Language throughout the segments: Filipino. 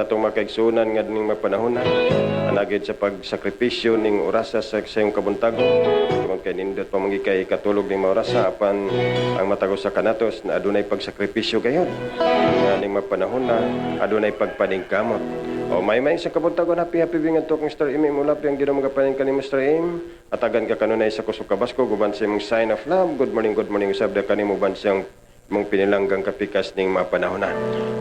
atong makaigsunan nga ning mapanahon na anagid sa pagsakripisyo ning orasa sa sayong kabuntagon kung kay nindot pa mangi kay katulog ning maorasa apan ang matagaw sa kanatos na adunay pagsakripisyo gayon nga ning mapanahon na adunay pagpaningkamot o may sa kabuntagon happy bingan to kung Mr. Im ulap yang ginoo magapanin kani Mr. Im atagan ka kanunay sa Kusukabasko guban sa imong sign of love. Good morning usab da kanimo ban siyang mong pinilanggang kapikas ning mapanahon na.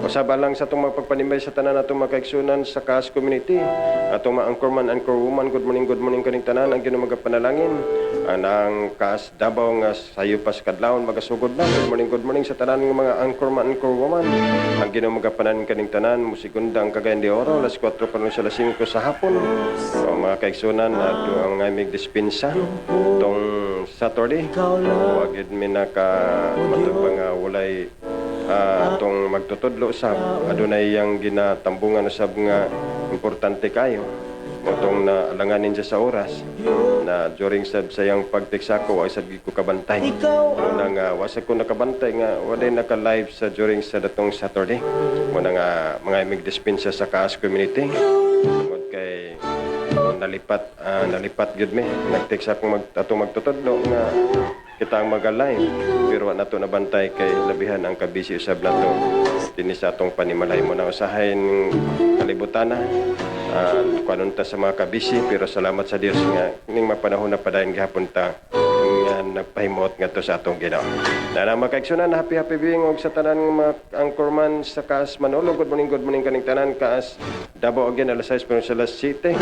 Usaba lang sa itong magpagpanimay sa tanan atong makaigsunan sa Kaas Community. Atong ma-anchorman, anchor woman, good morning kaning tanan, ang ginoo magapanalangin. Ang Kaas Davao nga sayo pa sa kadlawon magasugod na. Good morning sa tanan ng mga anchorman, anchor woman. Ang ginoo magapanalangin kaning tanan, musikundang Cagayan de Oro, alas 4 pa sa alas 5 sa hapon. O mga kaigsunan, ato ang amig dispensa. Itong Saturday, wagid mi matubang walay atong magtutudlo usab adunay yang ginatambungan usab nga importante kayo motong na alanganin siya sa oras na during sa sayang pagtiksako wa sad ko kabantay muna nga wasa ko nakabantay nga walay naka-live sa during sa datong Saturday muna nga mga imig dispensa sa Kaas Community tungod kay nalipat gyud mi nagtext ako atong magtutudlo nga kita ang mag-live pero nato nabantay kay labihan ang kabisi usab nato dinhi sa atong panimalay mo na usahay kalibutan na kanunta sa mga kabisi pero salamat sa Dios nga ning mapanahon na padayon gihapon ta nga nagpahimot ngadto sa atong Ginoo. Na makaigsunan happy being og sa tanan nga mga anchorman sa Kaas Manolo. Good morning kaning tanan Kaas Davao again alas 6 pero sa alas 7.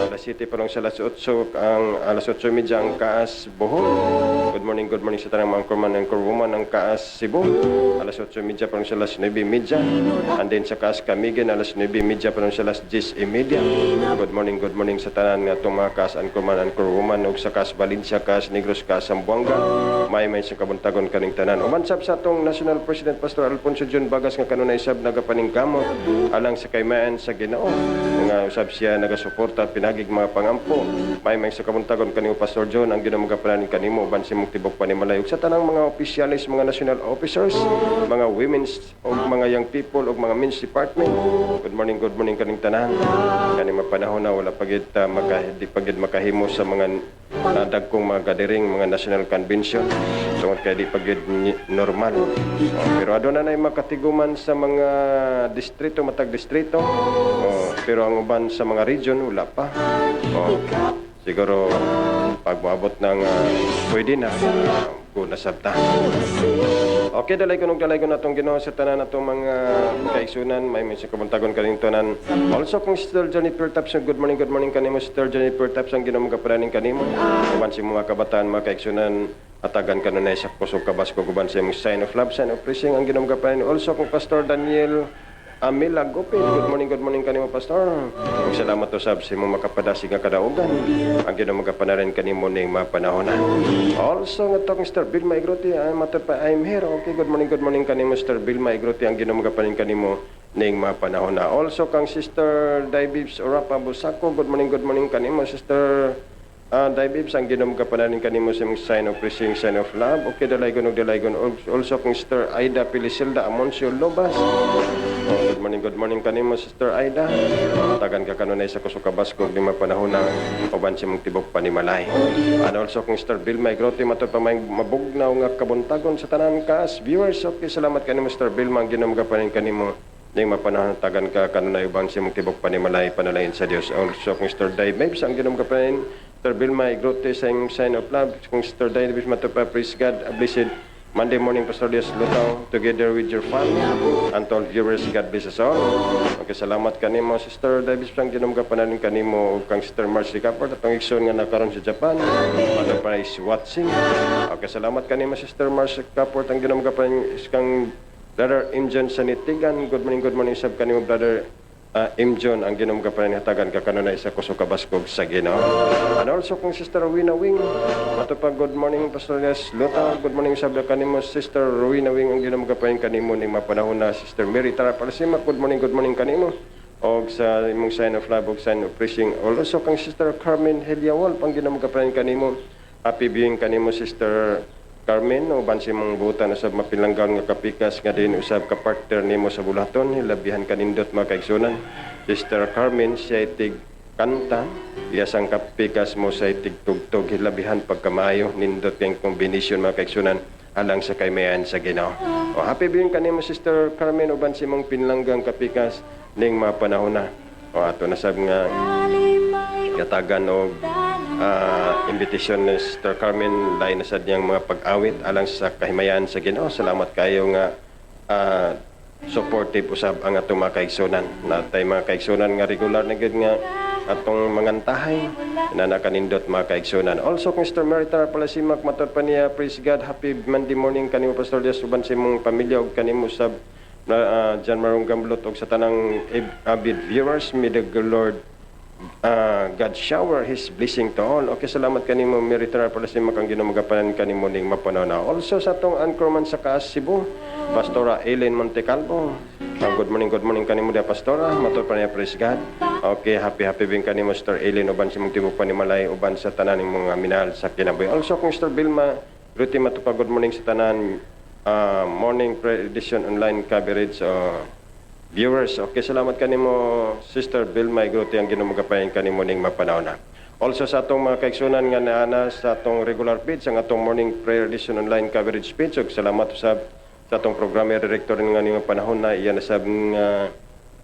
Alas 7 pa lang sa alas 8 ang alas 8:30 ang Kaas Bohol. Good morning sa tanang mga anchorman and anchor woman ang Kaas Cebu. Alas 8:30 pa lang sa alas 9:30. And then sa Kaas Camigan alas 9:30 pa lang sa alas 10:30. Good morning sa tanan nga itong mga Kaas anchorman and anchor woman ug sa Kaas Valencia, Kaas Negros, Kaas Zamboanga. May sa kabuntagon kaning tanan. Umansab sa atong National President Pastor Alfonso John Bagas nga kanunay sab nagapaningkamot alang sa kaymayan sa Ginoo. Nga usab siya nagasuporta pinagig mga pangampo. May sa kabuntagon kanimo Pastor John ang Ginoo magapanalangin kanimo uban sa imong tibok panimalay ug sa tanang mga opisyalis, mga national officers, mga women's o mga young people ug mga men's department. Good morning kaning tanan. Kani mapanahon na wala pagid di pagid makahimo sa mga dagkong mga gathering, mga national convention tungod kay di pagid normal. Pero aduna nay makatiguman sa mga distrito, matag distrito. Pero ang uban sa mga region wala pa. Siguro pag moabot ng pwede na kung nasabta. Okay, dalay ko natong Ginoo sa tanan natong mga kaigsunan. May sa kabuntagon kaning tanan. Also kung Sister Jennifer Taps, good morning kanimo Sister Jennifer Taps ang Ginoo magapanalangin kanimo. Uban sa mga kabataan, mga kaigsunan atagan kanunay sa Kusukabasko guban sa imong sign of love, sign of praising ang Ginoo magapanalangin. Also kung Pastor Daniel Amilag Gopin, good morning kanimo Pastor. Ug salamat usab sa imong makapadasig nga kadaugan. Ang Ginoo magapanalangin kanimo ning mapanahon. Also nga tong Mr. Bill Maigroti, I'm here. Okay, good morning kanimo Mr. Bill Maigroti ang Ginoo magapanalangin kanimo ning mapanahon. Also kang Sister Daibibs Orapa Busako, good morning kanimo Sister Daibibs ang Ginoo magapanalangin kanimo sa imong sign of praising, sign of love. Okay, dalaygon. Also kang Sister Aida Pilisilda Amoncio Lobas. Good morning kanimo Sister Aida. Tagan ka kanunay sa Kusukabasko di mapanahon na uban sa mong tibok panimalay. And also kung Sister Bill Maigrote matod pa may mabugnaw nga kabuntagon sa tanan Kaas viewers. Okay, salamat kanimo Sister Bill mang Ginoo magapanalangin kanimo ning mapanahon tagan ka kanunay uban sa mong tibok panimalay panalain sa Dios. Also kung Sister Daibibs ang Ginoo magapanalangin Sister Bill Maigrote sa sign of love. Kung Sister Daibibs matod pa praise God, blessed Monday morning, Pastor Diaz Lutaw, together with your family, and all viewers, God bless us all. Okay, salamat kanimo, Sister Davis, ang Ginoo magapanalangin kanimo, ug kang Sister Marcy Caport, atong igsoon nga nakaron sa Japan, Mother Price watching. Okay, salamat kanimo, Sister Marcy Caport, ang Ginoo magapanalangin kang Brother Imjon sa Nitigan. Good morning, sab kanimo, Brother Imjon, ang Ginoo magapanalangin hatagan ka kanunay sa Kusukabasko sa Ginoo. And also kung Sister Rowena Wing, ato pa good morning Pastor Diaz Lutaw, good morning sa kanimo Sister Rowena Wing ang Ginoo magapanalangin kanimo ning mapanahon na Sister Mary Tara Palsima, good morning kanimo og sa imong sign of love og sign of praising. Also kang Sister Carmen Heliawal pang Ginoo magapanalangin kanimo, happy viewing kanimo Sister Carmen uban si mong butan usab mapilanggan nga kapikas nga din usab ka partner nimo sa bulaton hilabihan kanindot mga kaigsunan. Sister Carmen siya tig kanta iyasang kapikas mo sa tig tugtog hilabihan pagkamayo nindot kay kombinasyon mga kaigsunan alang sa kaymayan sa Ginoo. O happy biyong kanimo Sister Carmen uban si mong pinlanggang kapikas ning mga panahon na. O ato nasab nga katagan og invitation ni Sister Carmen lain na sad niyang mga pag-awit alang sa kahimayan sa Ginoo. Salamat kayo nga supportive usab ang atong mga kaigsunan. Natay mga kaigsunan nga regular na gid nga atong mangantahay na nakanindot mga kaigsunan. Also Mr. Meritar Palasimak matud pa niya, praise God, happy Monday morning kanimo Pastor Diaz uban sa imong pamilya ug kanimo usab Jan Marong Gamblot ug sa tanang avid viewers. May the Lord God shower His blessing to all. Okay, salamat kanimo Meritar Palasimak ang Ginoo magapanan kanimo ning mapanawna. Also sa atong anchorman sa Kaas Cebu, Pastora Eileen Montecalvo. Good morning kanimo dia Pastora. Matur pa niya, praise God. Okay, happy bing kanimo Sister Eileen uban sa mong tibok panimalay uban sa tanan ning mga minahal sa kinabuhi. Also kung Sister Vilma Ruti matupa, good morning sa tanan morning prayer edition online coverage viewers. Okay, salamat kanimo Sister Vilma Gruti ang Ginoo magapayan kanimo ning mapanawna. Also sa atong mga kaigsunan nga naana sa atong regular page ang atong morning prayer edition online coverage page ug salamat sa atong programmer director nga ning panahon na iya nasab nga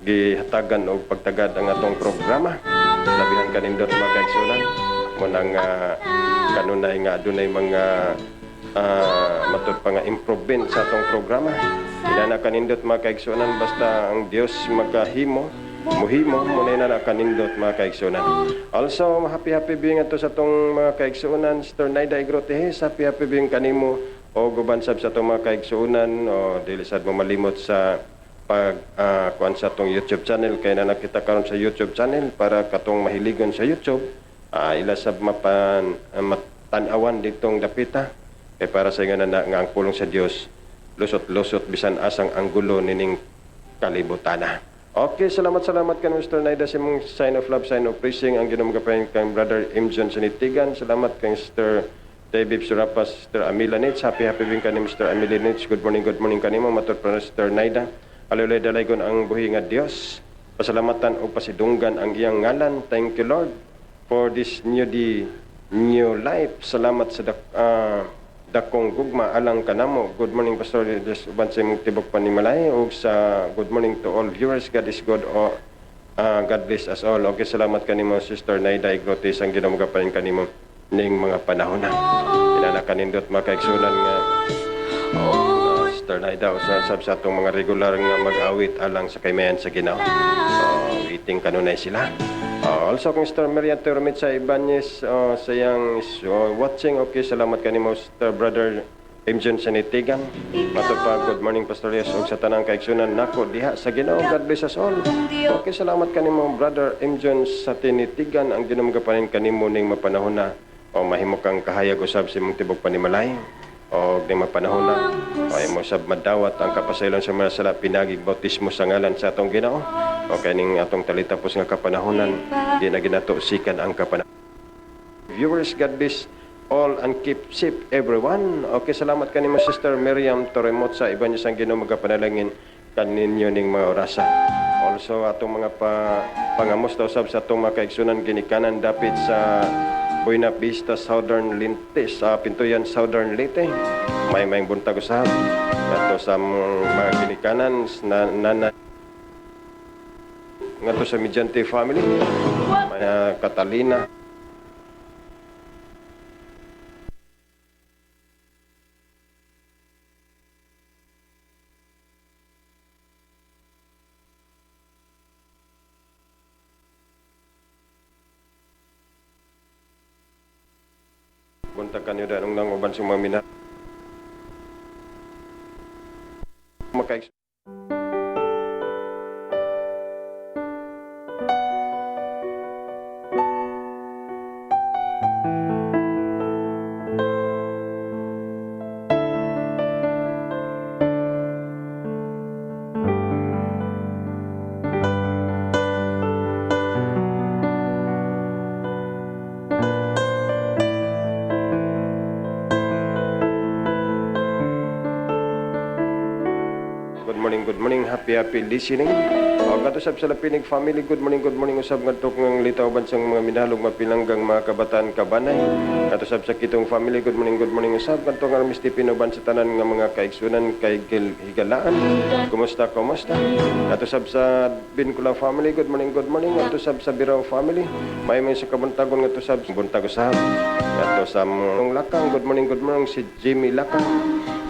gihatagan og pagtagad ang atong programa. Labihan kanindot mga kaigsunan mo nang kanunay nga adunay mga matud pa nga improvement sa atong programa. Inana kanindot mga kaigsunan basta ang Dios magahimo muhimo mo na kanindot mga kaigsunan. Also happy being ato sa atong mga kaigsunan Sister Naida Igrotehes, happy being kanimo o gubansab sa atong mga kaigsunan o dili sad mo malimot sa kuan sa atong YouTube channel kay na nakita karon sa YouTube channel para katong mahiligon sa YouTube ila sab matan-awan ditong dapita kay para sa nga ang pulong sa Dios lusot bisan asang anggulo nining kalibutana. Okay, salamat kan Mr. Naida sa mong sign of love, sign of praising ang Ginoo magapayan kang Brother M. John Sanitigan. Salamat kang Sister David Surapas, Sister Amila Nitz. Happy being kanim Sister Amila Nitz. Good morning kanimo matud pa Sister Naida. Alulay dalaygon ang buhi nga Dios. Pasalamatan o pasidunggan ang iyang ngalan. Thank you Lord for this new life. Salamat sa dakong gugma alang kanamo. Good morning Pastor Diaz uban sa imong tibok panimalay ug sa good morning to all viewers. God is good. God bless us all. Okay, salamat kanimo Sister Naida Igrotes ang Ginoo magapayan kanimo ning mga panahon na. Inana kanindot mga kaigsunan nga Sister Naida usab sa atong mga regular nga mag-awit alang sa kaymayan sa Ginoo. Waiting kanunay sila. Also kung Sister Maria Termit sa Ibanez sayang watching. Okay, salamat kanimo Sister Brother M. John Sanitigan. Matupag, good morning Pastor Yes ug sa tanang kaigsunan nako diha sa Ginoo. God bless us all. Okay, salamat kanimo Brother M. John Sanitigan ang Ginoo magapanin kanimo ning mapanahon na mahimo kang kahayag usab sa imong tibok panimalay o ning mapanahon na mo sab madawat ang kapasaylonan sa mga sala pinagig bautismo sa ngalan sa atong Ginoo. Okay, ning atong talitapos nga kapanahonan di na ginatusikan ang kapanahon. Viewers, God bless all and keep safe everyone. Okay, salamat kanimo Sister Miriam Torremot sa iban niya sang Ginoo magapanalangin kaninyo ning mga orasan. Also atong mga pangamos daw sab sa atong mga kaigsunan ginikanan dapit sa Buena Vista Southern Lintes Pintuyan Southern Leyte. May buntag usab ato sa mga ginikanan na ngadto sa Mediante family, Catalina. Buntag kanyo danong nang uban sa mga minat. happy listening. O kato sab sa Lapinig family, good morning usab ngadto ng litaw bansang mga minalog mapilanggang mga kabataan kabanay. Kato sab sa Kitong family, good morning usab ngadto ng Miss Tipino ban sa tanan nga mga kaigsunan kay higalaan. Kumusta? Kato sab sa Bincula family, good morning. Kato sab sa Birao family, may sa kabuntagon ngadto sab buntag usab. Kato sa mong Lakang, good morning si Jimmy Lakang.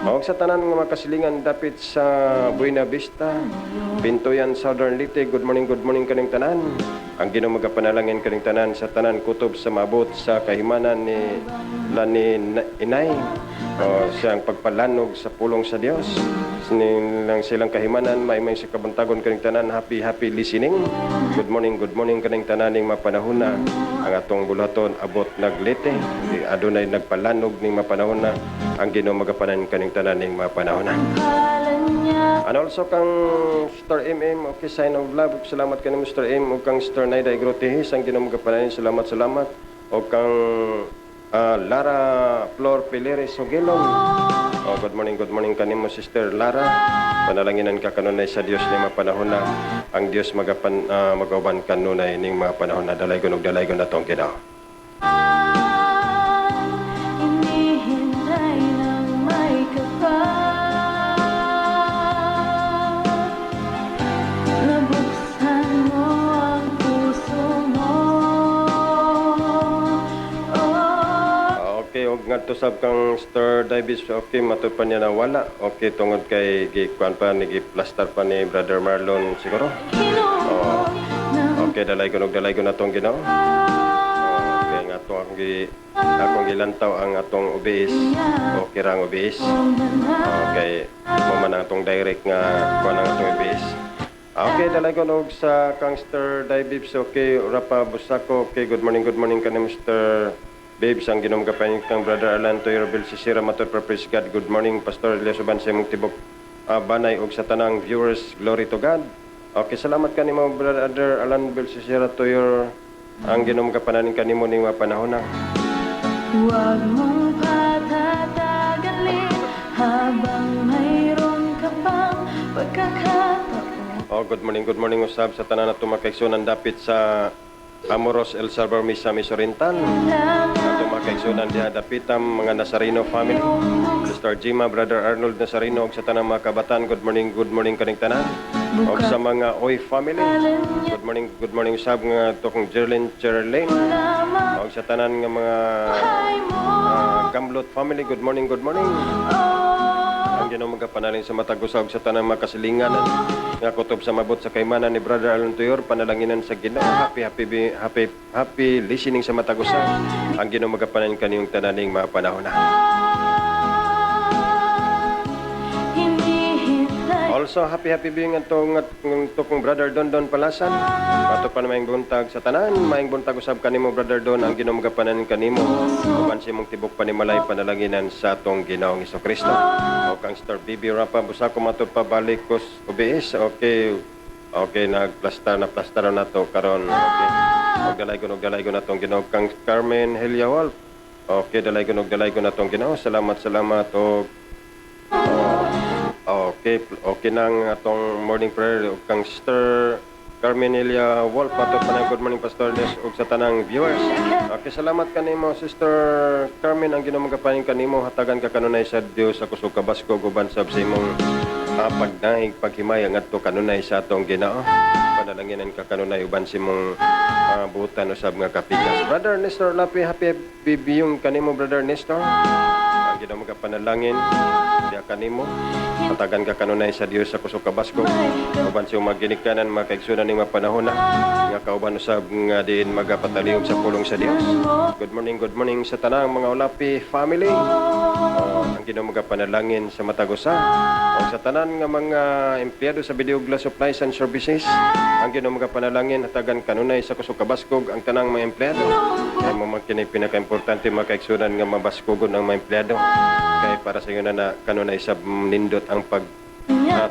Mawag sa tanan nga makasilingan dapit sa Buena Vista, Bintoyan, Southern Leyte, good morning kaning tanan. Ang Ginoo magapanalangin kaning tanan sa tanan kutob sa maabot sa kahimanan ni Lani Inay. O siyang pagpalanog sa pulong sa Dios. Silang kahimanan, may sa kabuntagon kaning tanan, happy listening. Good morning kaning tanan ning mapanahon na ang atong bulaton abot naglete. Adunay nagpalanog ning mapanahon na ang Ginoo magapanan kaning tanan ning mapanahon na. And also kang Star MM, okay, sign of love. Salamat kanimo Star M o kang Star Naida Igrotehis, ang Ginoo magapanan. Salamat. O kang Lara Flor Pileres Sogilong. Oh, good morning kanimo Sister Lara. Panalanginan ka kanunay sa Dios ni mapanahon na ang Dios magauban kanunay ning mga panahon na dalaygon na tong Ginoo. Ngadto sab kang Star Davis, okay, matupan niya na wala. Okay, tungod kay gikuan pa ni plaster pa ni Brother Marlon siguro. Oh, okay, dalaygon na tong Ginoo. Okay, ngato akong gilantaw ang atong ubis. Okay rang ubis. Okay, mo man ang atong direct nga kuan ang atong ubis. Okay, dalaygon sa kang Star Davis, okay, Rapa Busako. Okay, good morning kanimo Mr. Babes, ang Ginoo magapanin kang Brother Alan Toy Robel Sisira Mator Praise God. Good morning, Pastor Elias Uban sa imong tibok banay ug sa tanang viewers. Glory to God. Okay, salamat kanimo Brother Alan Bel Sisira Toy ang Ginoo magapanin kanimo ning mga panahon na. Huwag mong patatagalin habang mayroon ka pang pagkakataon. Oh, good morning usab sa tanan na tumakaysunan dapit sa Amoros El Salvador Misamis Oriental. Ato makaigsunan diha dapitam mga Nazareno family. Sister Jima, Brother Arnold Nazareno ug sa tanang mga kabataan, good morning kaning tanan. Ug sa mga Oy family, good morning sab nga tokong Jerlyn Cherlane. Ug sa tanan nga mga Gamlot family, good morning. Ang Ginoo magapanalin sa matag usab sa tanang makasilinganan nga kutob sa mabot sa kaymanan ni Brother Alon Tuyor, panalanginan sa Ginoo. Happy listening sa matag usab. Ang Ginoo magapanalin kaniyong tananing mga panahon na. Also, happy being kong Brother Don Palasan. Ato pa na maing buntag sa tanan. Maing buntag usab kanimo, Brother Don, ang Ginoo magapanan kanimo. Uban si mong tibok panimalay panalanginan sa atong Ginoong Hesukristo. O kang Star Bibi Rapa, busa ko mato pabalik kos UBS. Okay, naplaster na to karon. Okay. Og dalaygon na tong Ginoo kang Carmen Helia Wolf. Okay, dalaygon na tong Ginoo. Salamat og okay nang atong morning prayer ug kang Sister Carmenelia Wolf ato pa good morning Pastor Les ug sa tanang viewers. Okay, salamat kanimo Sister Carmen, ang Ginoo magapanin kanimo hatagan ka kanunay sa Dios ako sa kabaskog uban sab sa imong pagdaig paghimaya ngadto kanunay sa atong Ginoo. Panalanginan ka kanunay uban sa imong butan usab nga kapikas. Brother Nestor Lapi, happy bibiyong kanimo Brother Nestor. Ang Ginoo magapanalangin diha kanimo patagan ka kanunay sa Dios sa kusog kabaskog uban sa magginikanan makaigsunan ning mapanahon na nga kauban usab nga diin magapataliog sa pulong sa Dios. Good morning sa tanang mga Olapi family. Ang Ginoo magapanalangin sa matag usa ug sa tanan nga mga empleyado sa Video Glass Supplies and Services. Ang Ginoo magapanalangin hatagan kanunay sa kusog kabaskog ang tanang mga empleyado. Kay mo kini pinaka-importante makaigsunan nga mabaskogon ang mga empleyado. Kay para sa inyo na kanunay sa nindot ang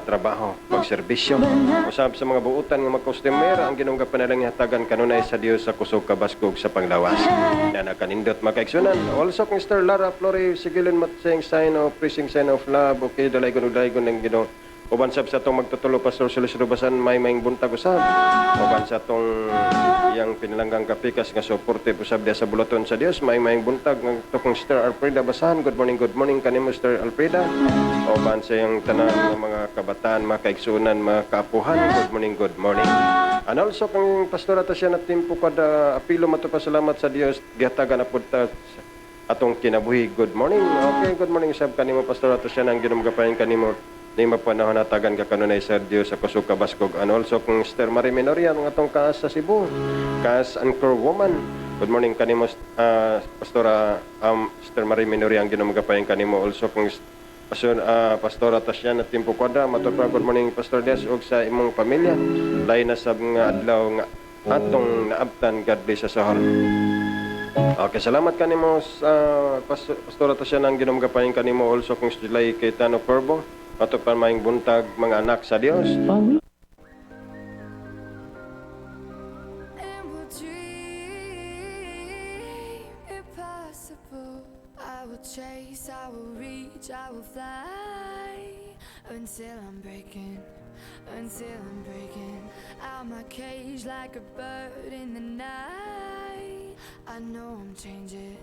trabaho, pagserbisyo. Usab sa mga buutan nga mag-customer, ang Ginoo gapanalangin hatagan kanunay sa Dios sa kusog kabaskog sa panglawas. Na nakanindot makaigsunan. Also kung Star Lara Flore Sigilin matseng sign of praising sign of love. Okay, dalaygon ng Ginoo Uban sab sa itong magtutulo, Pastor Solisdo Basan, may buntag usab. Uban sa itong yang pinalanggang kapikas nga suporte usab dia sa bulaton sa Dios, may buntag ng tukong Sister Alfreda Basan. Good morning kanimo Sister Alfreda. Uban sa yung tanan ng mga kabataan, mga kaigsunan, mga kaapuhan. Good morning. And also kang pastora ta siya na timpo kada apilo matupasalamat sa Dios, gihatagan na pud ta atong kinabuhi. Good morning. Okay, good morning sab kanimo pastora ta siya nang ginumgapayon kanimo. Ni mapanahon natagan ka kanunay sa Dios sa Kusuka Baskog. And also kung Sister Marie Menoria ng atong kaas sa Cebu, kaas anchor woman. Good morning kanimo pastora Sister Marie Menoria ang ginumgapayon kanimo. Also kung pastora Tasya na Timpo Quadra, matupad good morning Pastor Des ug sa imong pamilya. Lain na sa mga adlaw nga atong naabtan, God bless sa sahol. Okay, salamat kanimo pastora Tasya nang ginumgapayon kanimo. Also kung July Cayetano Corbo, matupad maing buntag mga anak sa Dios. I will chase, I will reach, I will fly until I'm breaking out my cage like a bird in the night. I know I'm changing.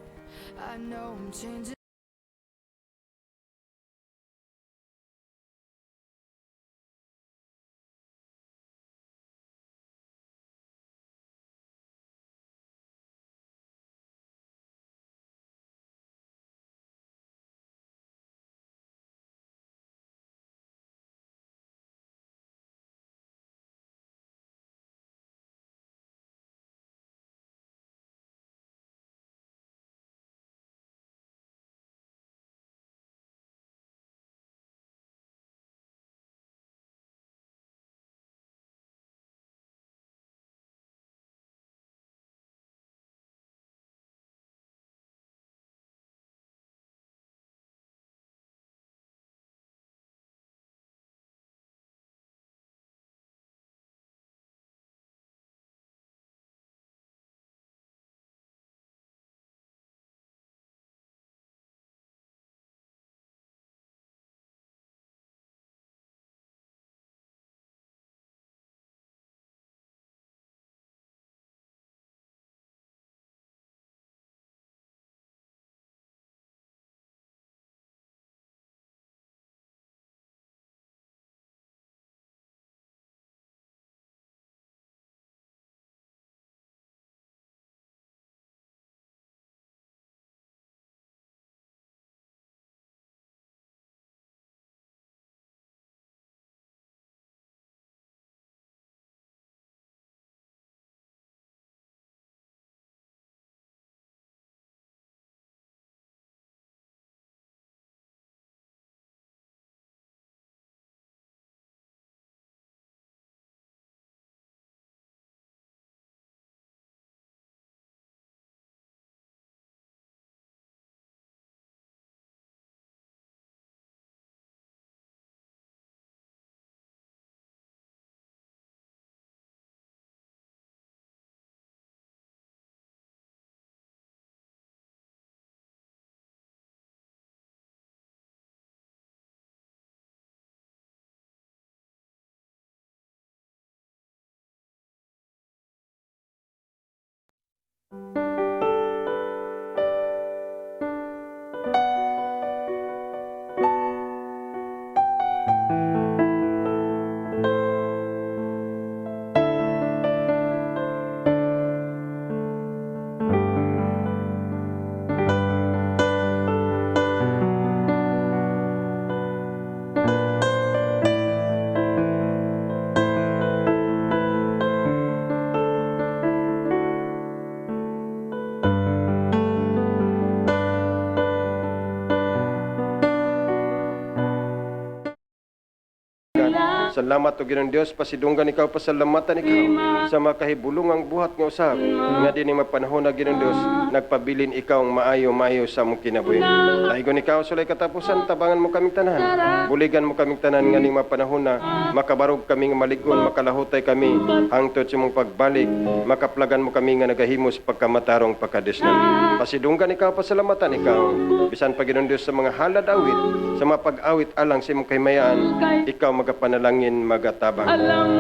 Salamat o Ginoong Dios, pasidunggan ikaw, pasalamatan ikaw sa makahibulungang buhat nga usab nga dinhi mapanahon na Ginoong Dios nagpabilin ikaw ang maayo sa mong kinabuhi. Dahigon ikaw sulay katapusan, tabangan mo kaming tanan, buligan mo kaming tanan nga ning mapanahon na makabarog kaming maligon, makalahutay kami hangtod sa mong pagbalik, makaplagan mo kami nga nagahimo sa pagkamatarong pagkadesnan. pasidunggan, ikaw pasalamatan, ikaw bisan Panginoon Diyos sa mga halad awit, sa mga pag-awit alang sa imong kaymayan, ikaw magapanalangin magatabang.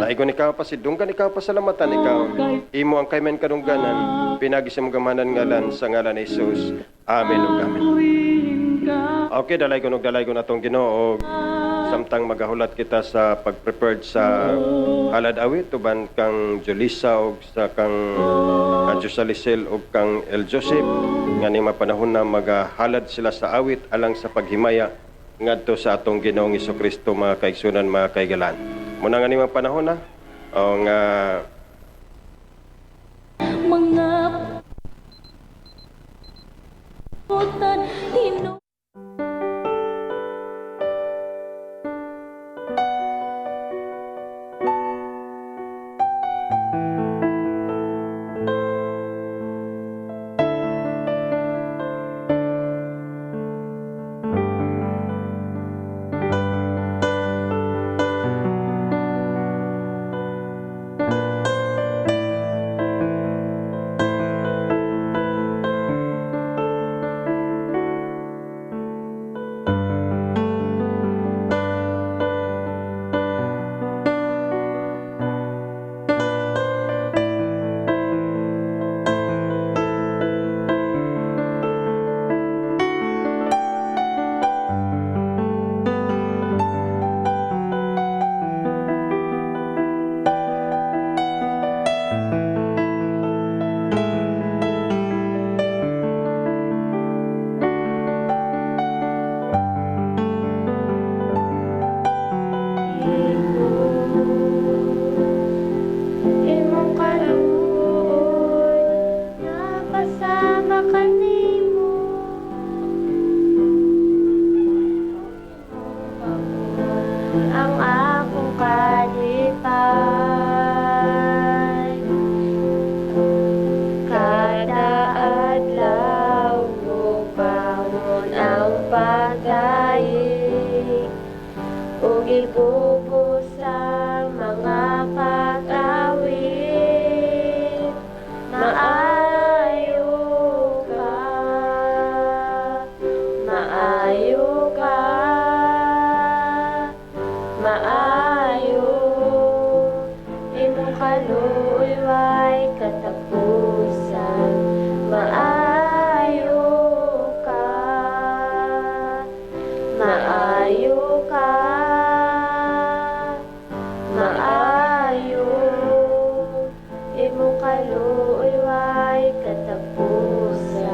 Naigon ikaw pasidunggan, ikaw pasalamatan, ikaw imo ang kaymayan kadungganan, pinagi sa mga gamanan ngalan sa ngalan ni Jesus. Amen ug amen. Okay, dalay ko natong Ginoo, samtang magahulat kita sa pag-prepared sa halad awit tuban kang Julissa ug sa kang Josalicel ug kang El Joseph nga ni mapanahon na magahalad sila sa awit alang sa paghimaya ngadto sa atong Ginoong Hesukristo, mga kaigsunan, mga kaigalan. Muna nga ni mapanahon na o nga mga putan tino. Imong kaluoy napasama kanimo, ang akong kalipay. Kada adlaw mo bangon ang pagdaig, ug ibubos sa mga pag-awit. Maayo ka, maayo ka, maayo. Imong kaluoy way katapusan. Maayo ka, maayo ka, maayo. Imong kaluoy way katapusan.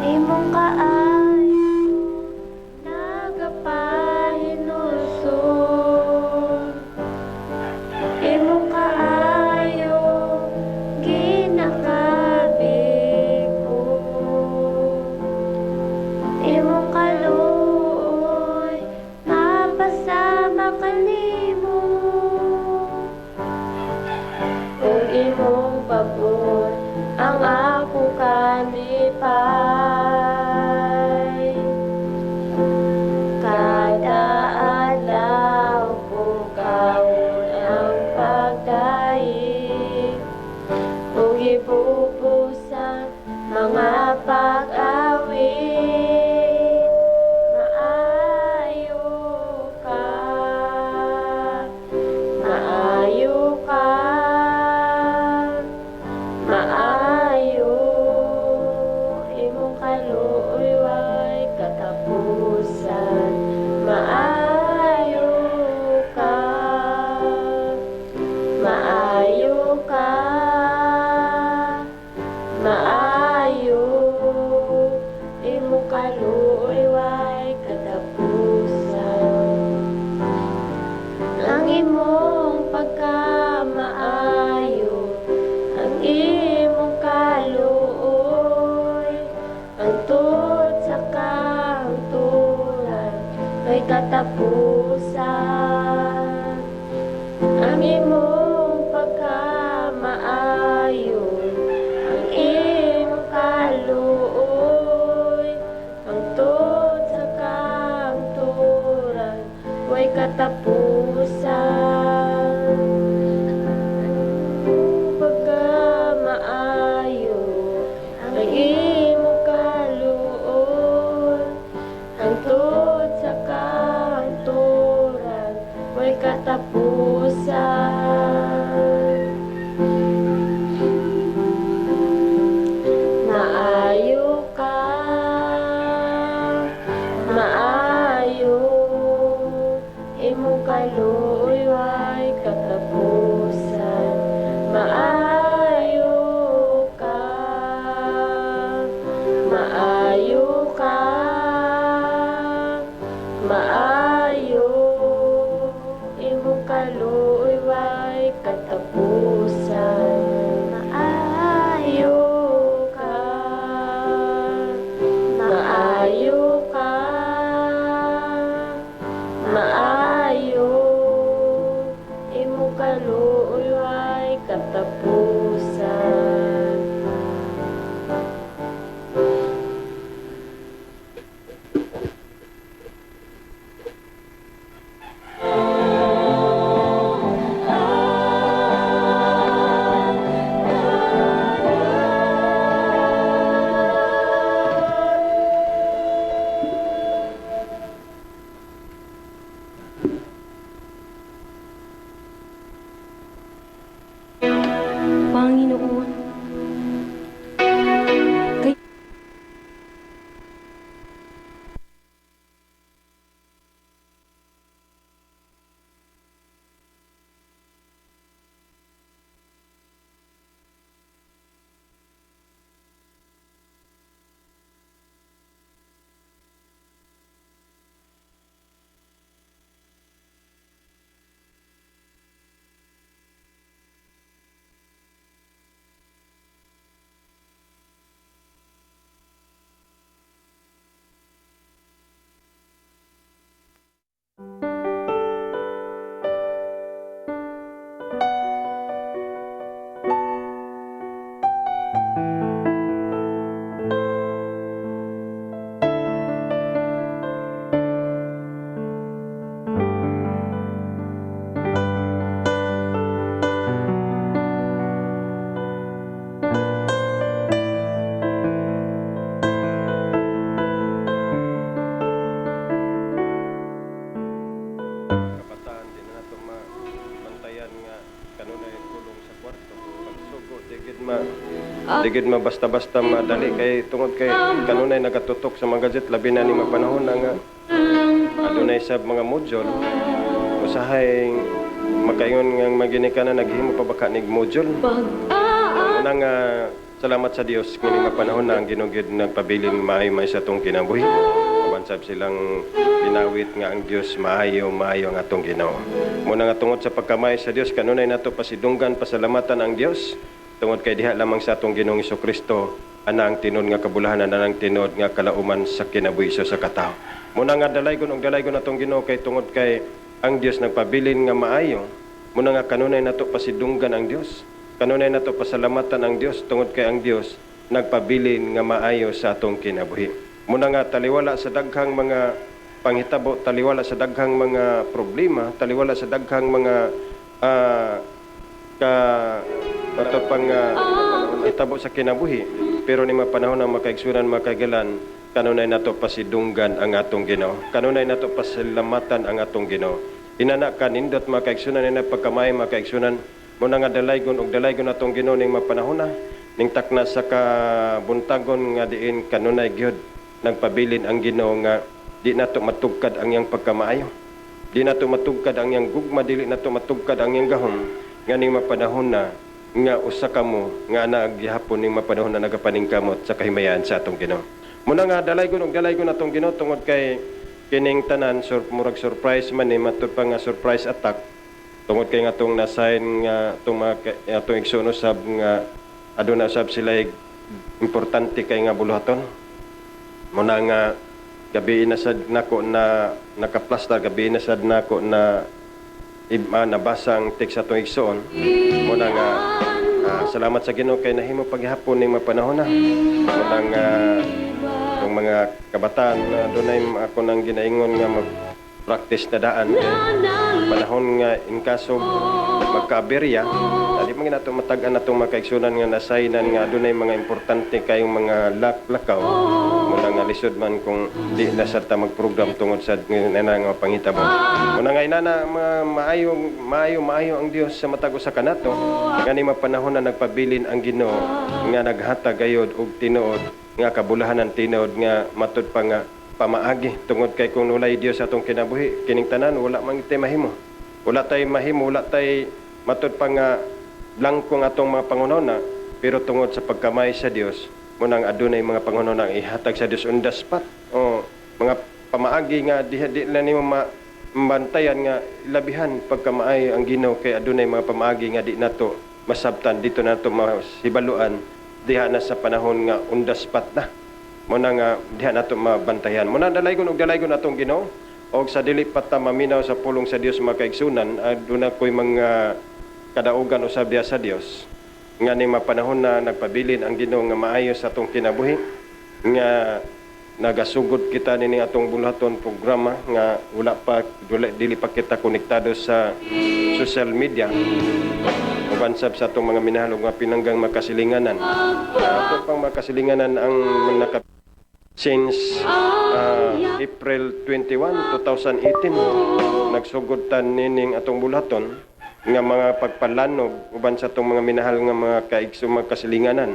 Imong kaayo nagapahinulsol, imong kaayo ginakabigo, imong kaluoy mapasama kanimo, ug imong pag-on ang akong kalipay. Kada adlaw kong kaon ang pagdaig, ug ibubos ang mga pag-awit. Maayo ka, maayo ka, maayo. Panginoon. Kabataan din na nato mabantayan nga kanunay kulong sa kwarto pagsugo digid ma basta-basta madali kay tungod kay kanunay nagatutok sa mga gadget labi na ni mapanahon na nga adunay sab mga module usahay makaingon nga magini ka na naghimo pa baka nig module una nga salamat sa Dios kini mapanahon na ang ginugid nagpabiling maayo may sa tong kinabuhi sab silang binawit nga ang Dios maayo ang atong Ginoo. Muna nga tungod sa pagkamay sa Dios kanunay nato pasidunggan pasalamatan ang Dios tungod kay diha lamang sa atong Ginoong Hesukristo ana ang tinod nga kabulahanan ana ang tinod nga kalauman sa kinabuhi sa katao. Muna nga dalaygon atong Ginoo kay tungod kay ang Dios nagpabilin nga maayo. Muna nga kanunay nato pasidunggan ang Dios. Kanunay nato pasalamatan ang Dios tungod kay ang Dios nagpabilin nga maayo sa atong kinabuhi. Muna nga taliwala sa daghang mga panghitabo, taliwala sa daghang mga problema, taliwala sa daghang mga hitabo sa kinabuhi. Pero ni mapanahon ang makaigsunan makagalan, kanunay nato pasidunggan ang atong Ginoo. Kanunay nato pasalamatan ang atong Ginoo. Inana kanindot makaigsunan na pagkamay makaigsunan. Muna nga dalaygon atong Ginoo ning mapanahon na ning takna sa kabuntagon nga diin kanunay gyud nagpabilin ang Ginoo nga di nato matugkad ang iyang pagkamaayo. Di nato matugkad ang iyang gugma, dili nato matugkad ang iyang gahom nga ning mapanahon na nga usa kamo nga ana gihapon ning mapanahon na nagapaningkamot sa kahimayan sa atong Ginoo. Muna nga dalaygon atong Ginoo tungod kay kining tanan murag surprise man ni matud pa nga surprise attack tungod kay nga tong nasign nga atong igsoon usab nga aduna usab sila importante kay nga buluhaton. Muna nga gabi na sad nako na nakaplastar gabi na sad nako na nabasang text sa atong igsoon. Muna nga salamat sa Ginoo kay nahimo paghapon ning mapanahon na. Muna nga itong mga kabataan na dunay ako nang ginaingon nga mag-practice na daan panahon nga in kaso magkaaberya di man nato matag-an natong makaigsunan nga nasaynan nga dunay mga importante kayong mga lakaw muna nga lisod man kung di na sa ta magprogram tungod sa nga panghitabo. Muna nga inana maayo ang Dios sa matag usa kanato nga ni mapanahon na nagpabilin ang Ginoo nga naghatag gayud og tinuod nga kabulahanan tinuod nga matud pa nga pamaagi tungod kay kung walay Dios sa atong kinabuhi kining tanan wala man tay mahimo. Wala tay mahimo, wala tay matud pa nga blanko nga atong mga pangunahona pero tungod sa pagkamay sa Dios munang adunay mga pangunahona ihatag sa Dios on the spot o mga pamaagi nga di na nimo mabantayan nga labihan pagkamay ang Ginoo kay adunay mga pamaagi nga di nato masabtan dito nato masibaluan diha na sa panahon nga on the spot na muna nga diha nato mabantayan muna dalaygon atong Ginoo og sa dili pa ta maminaw sa pulong sa Dios makaigsunan aduna koy mga kadaugan usab diha sa Dios nga ni mapanahon na nagpabilin ang Ginoo nga maayo sa atong kinabuhi nga nagasugod kita nini atong buluhaton programa nga wala pa dili pa kita konektado sa social media uban sab sa atong mga minahalog nga pinanggang makasilinganan ato pang makasilinganan ang naka since April 21, 2018 nagsugod ta nining atong buluhaton nga mga pagpalanog uban sa tong mga minahal nga mga kaigso magkasilinganan.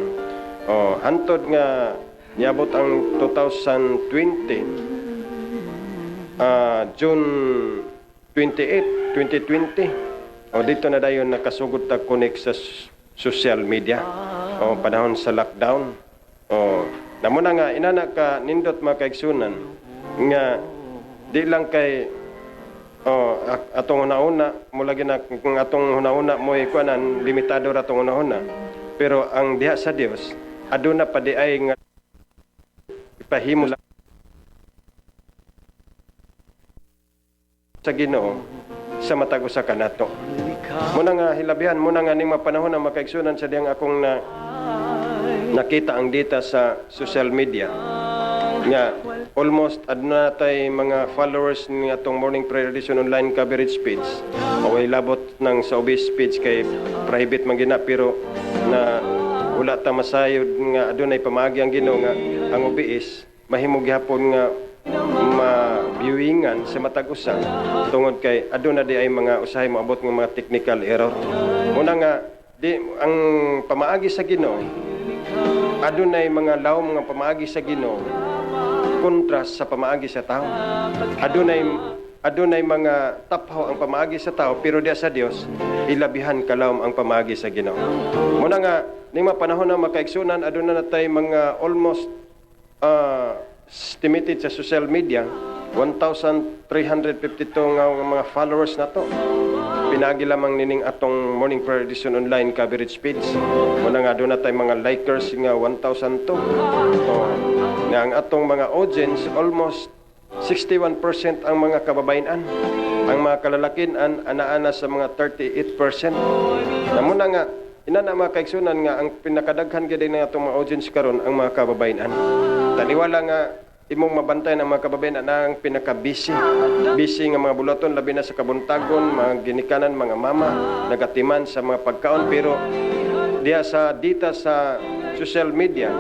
Oh, hantod nga niabot ang 2020 June 28, 2020. O dito na dayon nakasugod ta connect sa social media. O panahon sa lockdown. O namo na nga inana ka nindot mga kaigsunan nga di lang kay atong una-una mula gina kung atong una-una mo ikuanan limitado ra atong una-una. Pero ang diha sa Dios aduna pa di ay nga ipahimo lang sa Ginoo sa matag usa ka nato. Muna nga hilabihan, muna nga ning mapanahon na makaigsunan sa diyang akong nakita ang data sa social media nga almost aduna tay mga followers ni atong morning prayer edition online coverage page. Away labot ng sa obis page kay private man gina pero na wala ta masayod nga adunay pamaagi ang Ginoo nga ang obis mahimo gihapon nga ma-viewingan sa matag usa tungod kay aduna di ay mga usahay moabot ng mga technical error. Una nga di ang pamaagi sa Ginoo adunay mga lawom nga pamaagi sa Ginoo kontras sa pamaagi sa tao. Adunay mga taphaw ang pamaagi sa tao pero diya sa Dios ilabihan kalawom ang pamaagi sa Ginoo. Muna nga ning mapanahon na makaigsunan aduna natay mga almost estimated sa social media 1,352 nga mga followers na to. Pinagi lamang nining atong morning prayer edition online coverage page. Muna nga doon na tayo mga likers nga 1,000 to. Nga ang atong mga audience almost 61% ang mga kababayan. Ang mga kalalakinan ana-ana sa mga 38%. Muna nga inana mga kaigsunan nga ang pinakadaghan gid ng atong mga audience karon ang mga kababayan. Taniwala nga imong mabantay ng mga kababayan na ang pinaka-busy. Busy nga mga bulaton, labi na sa kabuntagon, mga ginikanan, mga mama, nagatiman sa mga pagkaon. Pero diya sa dita sa social media,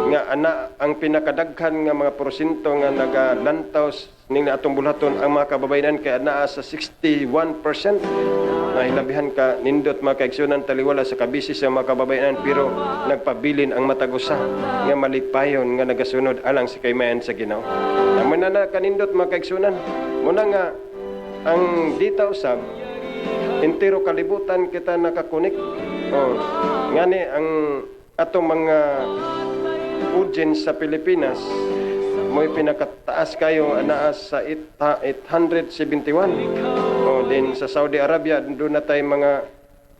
nga ana ang pinakadaghan nga mga porsyento nga nagalantaw ning atong bulaton ang mga kababayan kay naa sa 61%. Na hilabihan ka nindot mga kaigsunan taliwala sa kabisi sa mga kababayan pero nagpabilin ang matagusa nga malipayon nga nagasunod alang sa kaymayan sa Ginoo. Naman na kanindot mga kaigsunan muna nga ang dita usab entero kalibutan kita nakakonek. Ngani ang atong mga audience sa Pilipinas mo'y pinakataas kayo naa sa 871. O din sa Saudi Arabia doon na tayo mga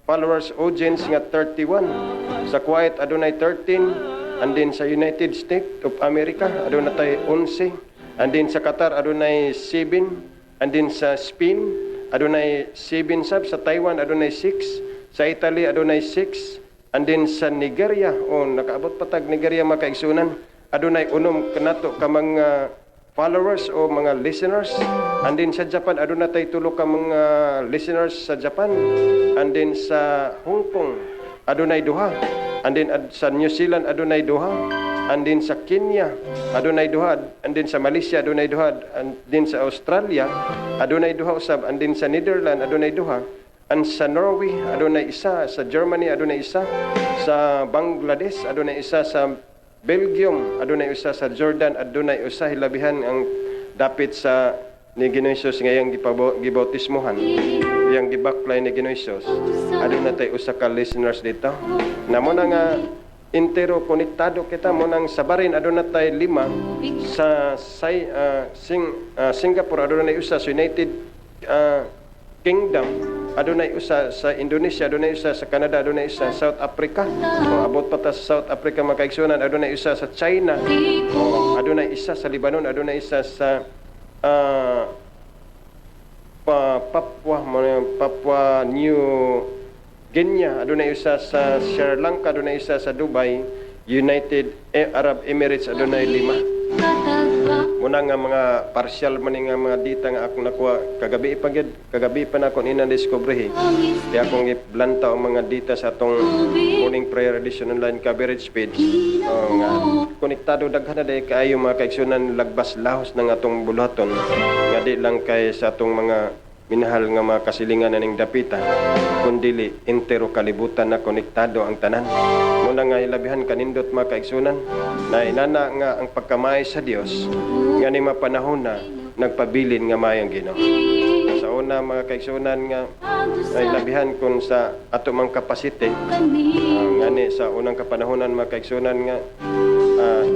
followers audience nga 31. Sa Kuwait adunay 13 and din sa United States of America adunay tayo 11 and din sa Qatar adunay 7 and din sa Spain adunay 7 sab, sa Taiwan adunay 6, sa Italy adunay 6 and din sa Nigeria nakaabot patag Nigeria makaigsunan adunay unom kanato ka mga followers o mga listeners. And din sa Japan aduna tay tulo ka mga listeners sa Japan. And din sa Hong Kong adunay duha. And din sa New Zealand adunay duha. And din sa Kenya adunay duha. And din sa Malaysia adunay duha. And din sa Australia adunay duha usab. And din sa Netherlands adunay duha. And sa Norway adunay isa, sa Germany adunay isa, sa Bangladesh adunay isa, sa Belgium adunay usa, sa Jordan adunay usa. Hilabihan ang dapit sa ni Ginoy Jesus ngayang gibautismohan, yang gibaklay ni Ginoy Jesus. Adunay tay usa ka listeners dito. Namo na nga entero konektado kita mo nang sabarin adunay tay 5 sa Singapore adunay usa, sa United Kingdom adunay usa, sa Indonesia adunay usa, sa Canada adunay usa, South Africa abot pa ta sa South Africa makaigsunan adunay isa, sa China adunay isa, sa Lebanon adunay isa, sa Papua New Guinea adunay isa, sa Sri Lanka adunay isa, sa Dubai United Arab Emirates adunay 5. Muna nga mga partial man nga mga dita nga akong nakuha kagabi pa na akong ina-discovery. Di akong iblanta ang mga dita sa atong morning prayer edition online coverage page. Nga konektado daghan na day kaayo mga kaigsunan lagbas lahos ng atong bulaton. Nga di lang kay sa atong mga minahal nga mga kasilingan na ning dapitan, kundili entero kalibutan na konektado ang tanan. Muna nga ilabihan kanindot mga kaigsunan, na inana nga ang pagkamay sa Dios, nga ni mapanahon na nagpabilin nga mayang Ginoo. Sa una mga kaigsunan nga ay labihan kung sa ato mang kapasite, nga ni sa unang kapanahonan mga kaigsunan nga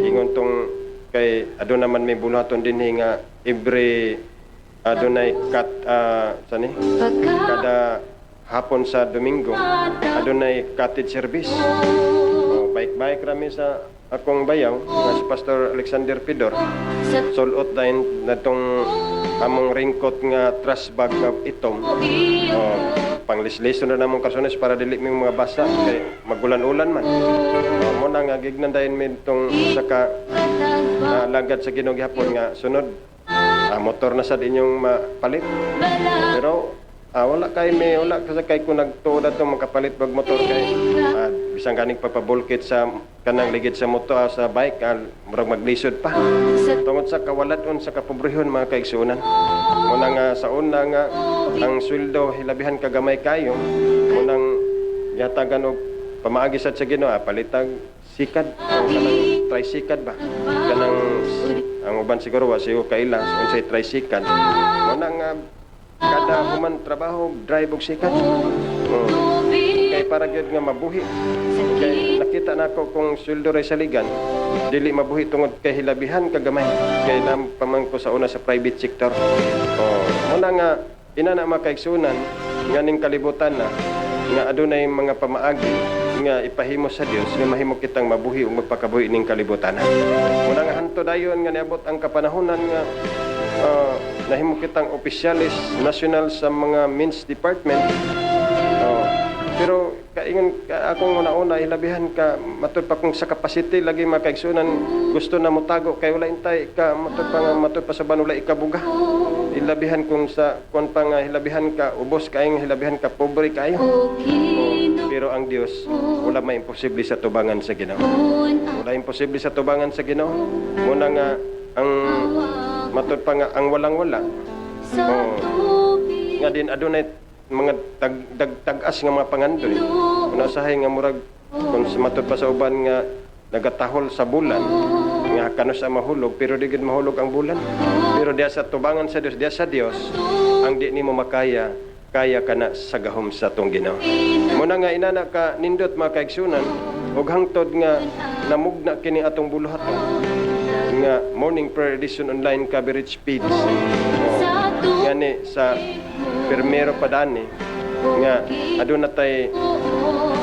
ingon tong kay ado naman may bulaton din nga every adunay kada hapon sa Domingo adunay cottage service. Baik-baik rami sa akong bayaw nga si Pastor Alexander Pidor sulot dayon natong among ringkot nga trash bag nga itom. Panglisliso na namong kasunes para dili mi mga basa kay magulan-ulan man. Mo na nga gignan dayon mi tong saka lagad sa Ginoo gihapon nga sunod motor na sa inyong mapalit. Pero wala kay kung nagtuod ato makapalit bag motor kay bisang ganing pagpabulkit sa kanang ligid sa motor sa bike murag maglisod pa tungod sa kawalaton sa kapobrehon mga kaigsunan. Muna nga sa una nga ang sweldo hilabihan kagamay kayo munang yatagan og pamaagi sad sa Ginoo palitag sikad o kanang tricycle ba kanang ang uban siguro wa siyo kaila unsay tricycle muna nga kada human trabaho drive og sikad. Kay para gyud nga mabuhi kay nakita nako kung sweldo ray saligan dili mabuhi tungod kay hilabihan kagamay kay pamangko sa una sa private sector. Muna nga inana makaigsunan nga ning kalibutan na nga adunay mga pamaagi nga ipahimo sa Dios nga mahimo kitang mabuhi ug magpakabuhi ning kalibutan. Muna nga hanto dayon nga niabot ang kapanahonan nga nahimo kitang opisyalis national sa mga Means Department. Pero kaingon akong una-una ilabihan ka matud pa kung sa capacity lagi makaigsunan gusto na motago kay wala intay ka matud pa sa banula ikabuga. Ilabihan kung sa kon pa nga hilabihan ka ubos kaayong hilabihan ka pobre kayo. Pero ang Dios wala may imposible sa tubangan sa Ginoo. Wala imposible sa tubangan sa Ginoo. Muna nga ang matud pa nga ang walang-wala. Nga din adunay mga tag-as nga mga pangandoy. Unasahay nga murag kung matud pa sa uban nga nagatahol sa bulan nga kanus ang mahulog pero di gid mahulog ang bulan. Pero diya sa tubangan sa Dios, diya sa Dios ang di nimo makaya kaya kana sa gahom sa tong Ginoo. Muna nga inana ka nindot mga kaigsunan ug hangtod nga namugna kini atong buluhaton nga morning prayer edition online coverage page. Gani sa Primero Padani nga aduna tay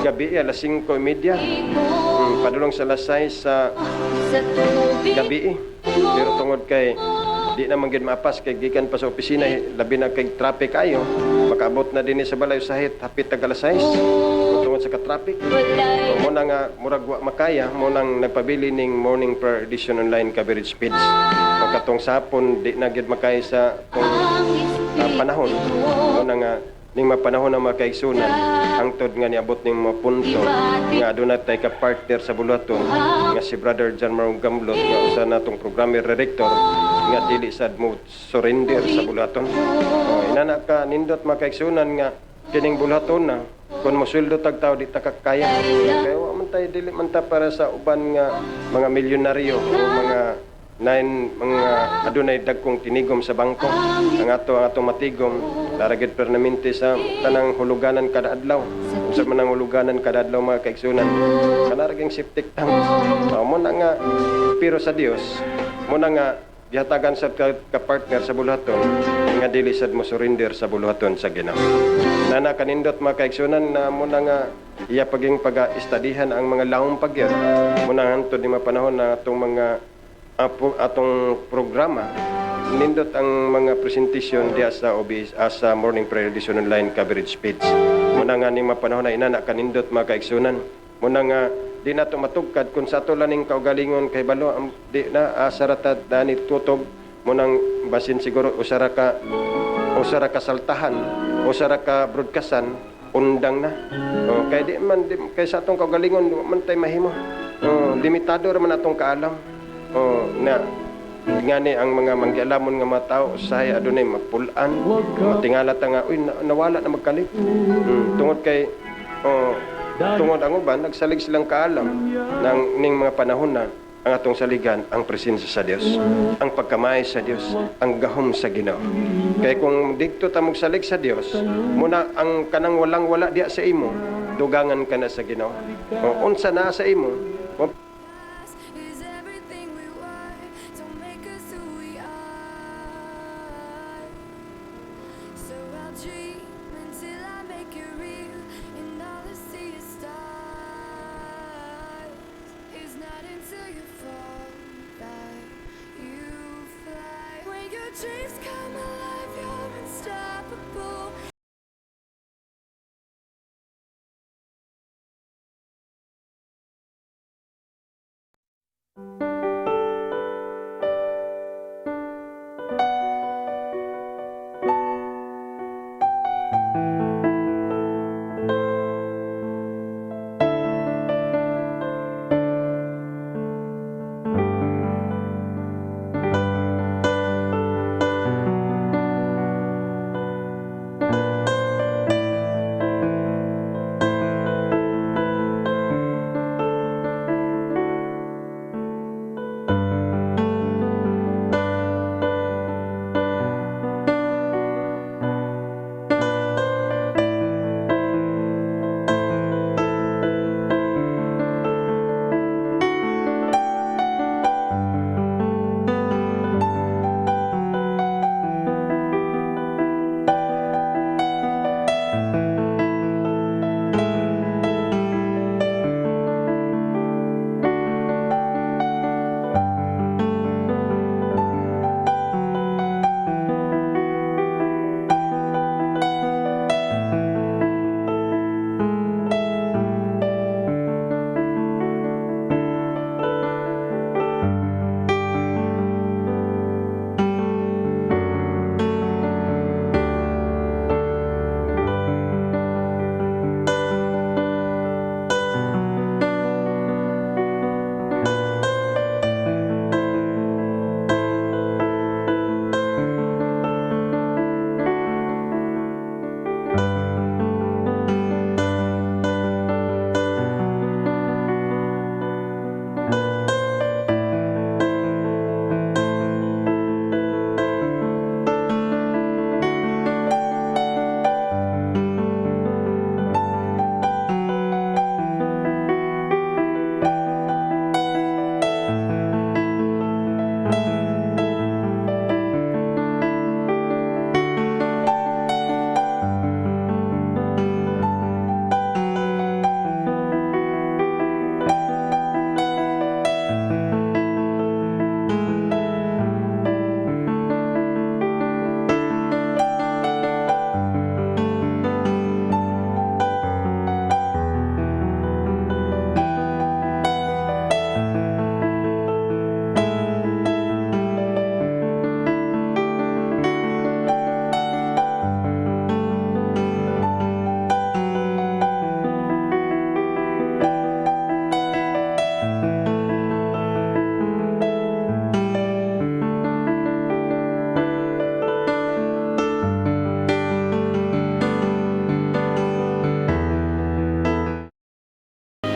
gabi alas 5:30 padulong sa alas 6 sa gabi pero tungod kay di na man gid maapas kay gikan pa sa opisina labi na kay traffic ayo makaabot na dinhi sa balay usahit hapit tag alas 6 tungod sa ka-traffic. Mo na nga murag wa makaya mo nang nagpabili ning morning prayer edition online coverage page o katong sapon di na gid makaya sa panahon. Mo na nga ning mapanahon na mga kaigsunan hangtod nga niabot ning mga punto nga aduna tay ka partner sa buluhaton nga si Brother John Marong Gamlot nga usa natong programmer director nga dili sad mo surrender sa buluhaton. Inana ka nindot mga kaigsunan nga kining buluhaton na kun mo sweldo tag tawo di ta kakaya kay wa man tay dili man ta para sa uban nga mga milyonaryo o mga mga adunay dagkong tinigom sa bangko ang atong matigom daragid permanente sa tanang huluganan kada adlaw unsa man ang huluganan kada adlaw mga kaigsunan kanaraging septic tank. Mo na nga pero sa Dios mo na nga gihatagan sa ka-partner sa buluhaton nga dili sad mo surrender sa buluhaton sa Ginoo. Nana kanindot mga kaigsunan na mo na nga iya paging pag-istadihan ang mga lahong pagyod mo na hantod ni mapanahon na atong mga atong programa nindot ang mga presentation diya sa OBS sa Morning Prayer Edition online coverage page. Muna nga ning mapanahon na inana kanindot mga kaigsunan. Muna nga di nato matugkad kung sa ato laning kaugalingon kay balo di na asarata dani tutob munang basin siguro usara ka saltahan usara ka broadcastan undang na. Kay di man kay sa atong kaugalingon man tay mahimo. Limitado ra man atong kaalam. Na ngani ang mga manggialamon nga mga tao usahay adunay mapulan, matingala ta nga uy nawala na magkalit. Tungod kay tungod ang uban nagsalig silang kaalam ng ning mga panahon na ang atong saligan ang presensya sa Dios, ang pagkamay sa Dios, ang gahom sa Ginoo. Kay kung dito ta magsalig sa Dios, muna ang kanang walang wala diya sa imo, dugangan ka na sa Ginoo. O unsa na sa imo, is everything we were. Don't make us who we are. So I'll dream until I make it real, and all I see is stars. It's not until you fall that you fly. When your dreams come alive, you're unstoppable.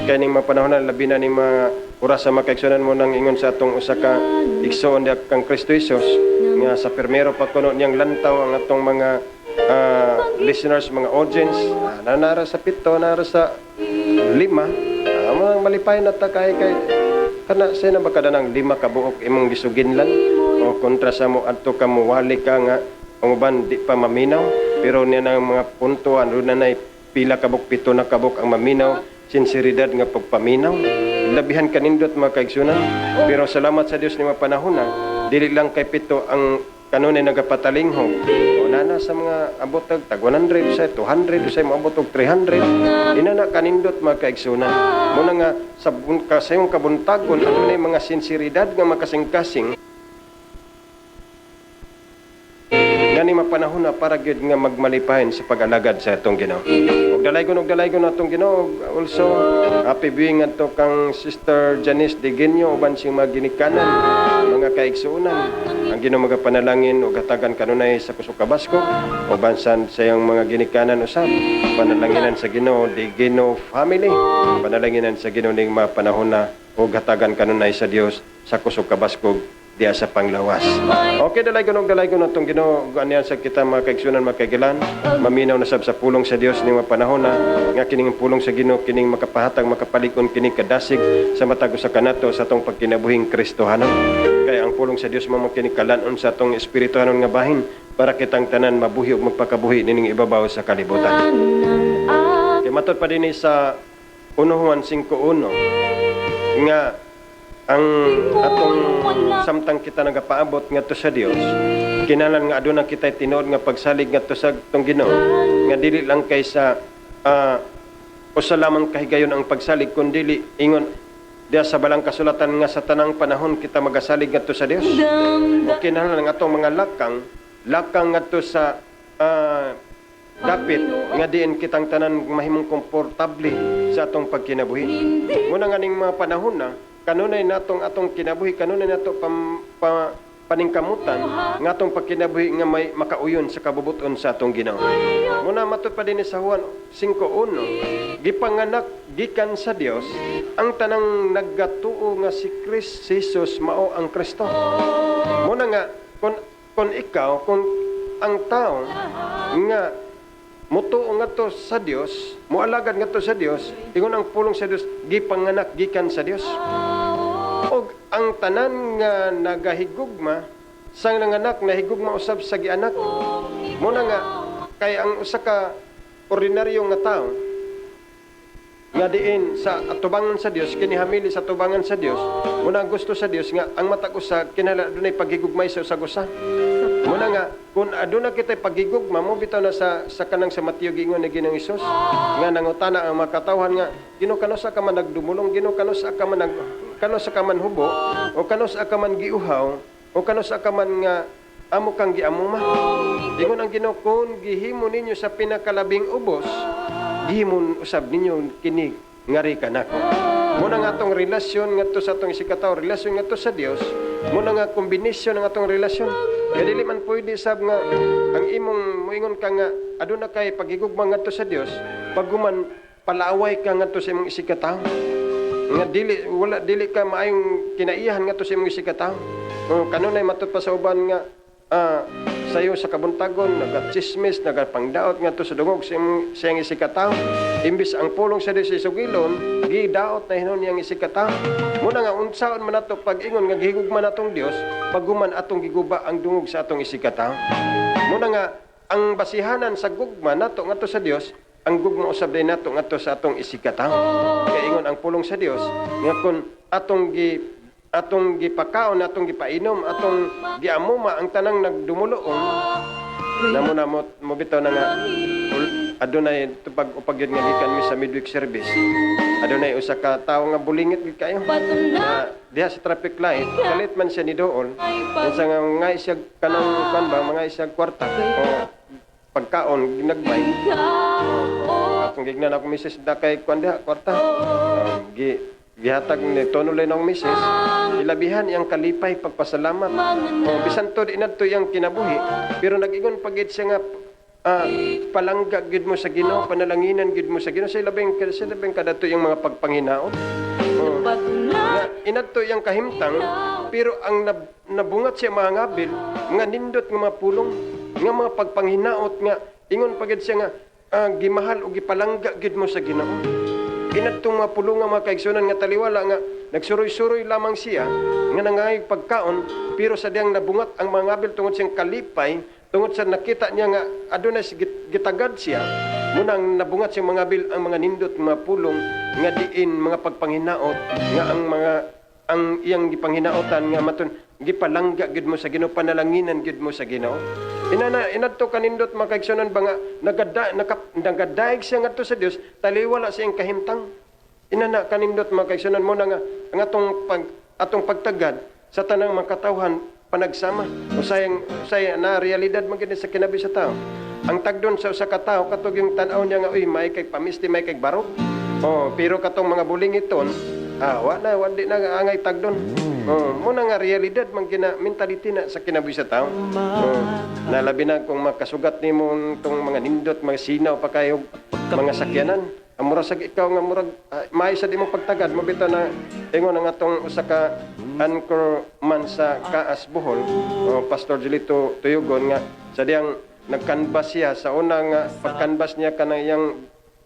Kaya ning mga panahon na labi na ni mga oras sa makaigsunan mo nang ingon sa atong usa ka igsoon diha kang Kristo Jesus nga sa permero pa kuno niyang lantaw ang atong mga listeners, mga audience nara sa 7, nara sa 5 mga malipay na ta kay kana say na baka danang 5 ka buok imong gisuginlan o kontra sa mo adto ka muwali ka nga ang uban di pa maminaw pero niya nang mga punto ano na nay pila ka buok 7 na kabuk ang maminaw sinseridad nga pagpaminaw labihan kanindot mga kaigsunan pero salamat sa Dios ni mga panahon na dili lang kay 7 ang kanunay nagapatalingho o nana sa mga abot tag 100 sa 200 sa mga abot og 300 inana kanindot mga kaigsunan muna nga sa kasayong kabuntagon adunay mga sinseridad nga makasing-kasing ngani mapanahon na para gyud nga magmalipayon sa pag-alagad sa atong Ginoo. Og dalaygon atong Ginoo. Also happy viewing adto kang Sister Janice Degenio uban sing mga ginikanan. mga kaigsuunan. Ang Ginoo magapanalangin o gatagan kanunay sa kusog kabaskog o bansan sa iyang mga ginikanan usab. Panalanginan sa Ginoo di Ginoo family. Panalanginan sa Ginoo ning mga panahon na o gatagan kanunay sa Dios sa kusog kabaskog diya sa panglawas. Okay, dalay ko natong Ginoo ganiyan sa kita mga kaigsunan mga kaigilan. Maminaw na sab sa pulong sa Dios ning mga panahon na nga kining pulong sa Ginoo kining makapahatag makapalikon kining kadasig sa matag usa kanato sa atong pagkinabuhing Kristohanon. Kaya ang pulong sa Dios mao kini kalanon sa atong espirituhanon nga bahin para kitang tanan mabuhi ug magpakabuhi nining ibabaw sa kalibutan. Kay matud pa dinhi sa 1 Juan 5:1 nga ang atong samtang kita nagapaabot ngadto sa Dios kinahanglan nga aduna kitay tinuod nga pagsalig ngadto sa atong Ginoo nga dili lang kay sa usa lamang kahigayon ang pagsalig kundi dili ingon diya sa balang kasulatan nga sa tanang panahon kita magasalig ngadto sa Dios. O kinahanglan nga atong mga lakang ngadto sa dapit nga diin kitang tanan mahimong komportable sa atong pagkinabuhi. Muna nga ning mga panahon na kanunay natong atong kinabuhi kanunay nato paningkamutan nga atong pagkinabuhi nga may makauyon sa kabubuton sa atong Ginoo. Muna matud pa dinhi sa Juan 5:1 gipanganak gikan sa Dios ang tanang naggatuo nga si Jesus mao ang Kristo. Muna nga kung ikaw kung ang tao nga mutuo ngadto sa Dios, mualagad ngadto sa Dios, ingon ang pulong sa Dios gipanganak gikan sa Dios. Og ang tanan nga nagahigugma sang nanganak nahigugma usab sa gianak. Muna nga kay ang usa ka ordinaryo nga tawo nga diin sa atubangan sa Dios kini hamili sa atubangan sa Dios, muna ang gusto sa Dios nga ang matag usa kinahanglan dunay paghigugmay sa usag-usa. Muna nga kung aduna kitay paghigugma mo bitaw na sa kanang sa Mateo gingon ni Ginoong Hesus nga nangutana ang mga katawhan nga Ginoo kano sa ka man nagdumulong, Ginoo kano sa ka man hubo o kano sa ka man giuhaw o kano sa ka man nga amo kang giamuma. Ingon ang Ginoo kun gihimo ninyo sa pinakalabing ubos gihimon usab ninyo kini ngari kanako. Muna nga atong relasyon ngadto sa atong isikataw, relasyon ngadto sa Dios, muna nga kombinasyon ng atong relasyon. Kaya dili man pwede sab nga ang imong moingon ka nga aduna kay paghigugma ngadto sa Dios, pagguman palaaway ka ngadto sa imong isikataw. Nga dili ka maayong kinaiyahan ngadto sa imong isikataw. O kanunay matud pa sa uban nga sayo sa kabuntagon nagatsismis nagapangdaot ngadto sa dungog sa iyang isikataw. Imbis ang pulong sa Dios isugilon gidaot na hinon yang isikataw. Muna nga unsaon man nato pag-ingon nga gihigugma natong Dios pagguman atong giguba ang dungog sa atong isikataw. Muna nga ang basihanan sa gugma nato ngadto sa Dios ang gugma usab din nato ngadto sa atong isikataw. Kay ingon ang pulong sa Dios nga kun atong gipakaon, atong gipainom, atong giamuma ang tanang nagdumuloon namo na mo bitaw na nga adunay tupag upag yun nga gikan mi sa midweek service. Adunay usa ka tawo nga bulingit gid kayo na diha sa traffic light kalit man siya ni dool unsa nga mga isag kanang kan ba mga isag kwarta o pagkaon ginagmay akong gignan ako misis da kay kwan diha kwarta gihatag ni tonulay ng misis ilabihan iyang kalipay pagpasalamat o bisan to inadto iyang kinabuhi pero nag-ingon pagid siya nga palangga gid mo sa Ginoo panalanginan gid mo sa Ginoo sa labing kadato iyang mga pagpanginaot nga inadto iyang kahimtang pero ang nabungat siya mga ngabil nga nindot nga mga pulong nga mga pagpanghinaot nga ingon pagid siya nga gimahal o gipalangga gid mo sa Ginoo. Inadtong mga pulungan mga kaigsunan nga taliwala nga nagsuroy-suroy lamang siya nga nangayag pagkaon pero sa diyang nabungat ang mga ngabil tungod siyang kalipay tungod sa nakita niya nga adunay gitagad siya munang nabungat siyang mga ngabil ang mga nindot mga pulong nga diin mga pagpanghinaot nga ang iyang gipanghinaotan nga maton gipalangga gid mo sa Ginoo panalanginan gid mo sa Ginoo. Inadto kanindot mga kaigsunan ba nga nagadaig siya ngadto sa Dios taliwala sa iyang kahimtang. Inana kanindot mga kaigsunan mo na nga ang atong pagtagad sa tanang mga katawhan panagsama. Usay na realidad man gid sa kinabi sa tao. Ang tagdon sa usa ka tawo katog yung tan-aw niya nga uy may kay pamisti may kay barok. Pero katong mga buling iton wala na nga angay tagdon. Muna nga realidad man mentality na sa kinabuhi sa tao. Nalabi na kung makasugat nimo tong mga nindot, mga sinaw pa kayo mga sakyanan. Amura sa ikaw nga murag maaysa di mo pagtagad mo bitaw na ingon nga atong usa ka anchor man sa Kaas Bohol, Pastor Julito Tuyugon nga sa diyang nagkanbas siya sa unang pagkanbas niya kanang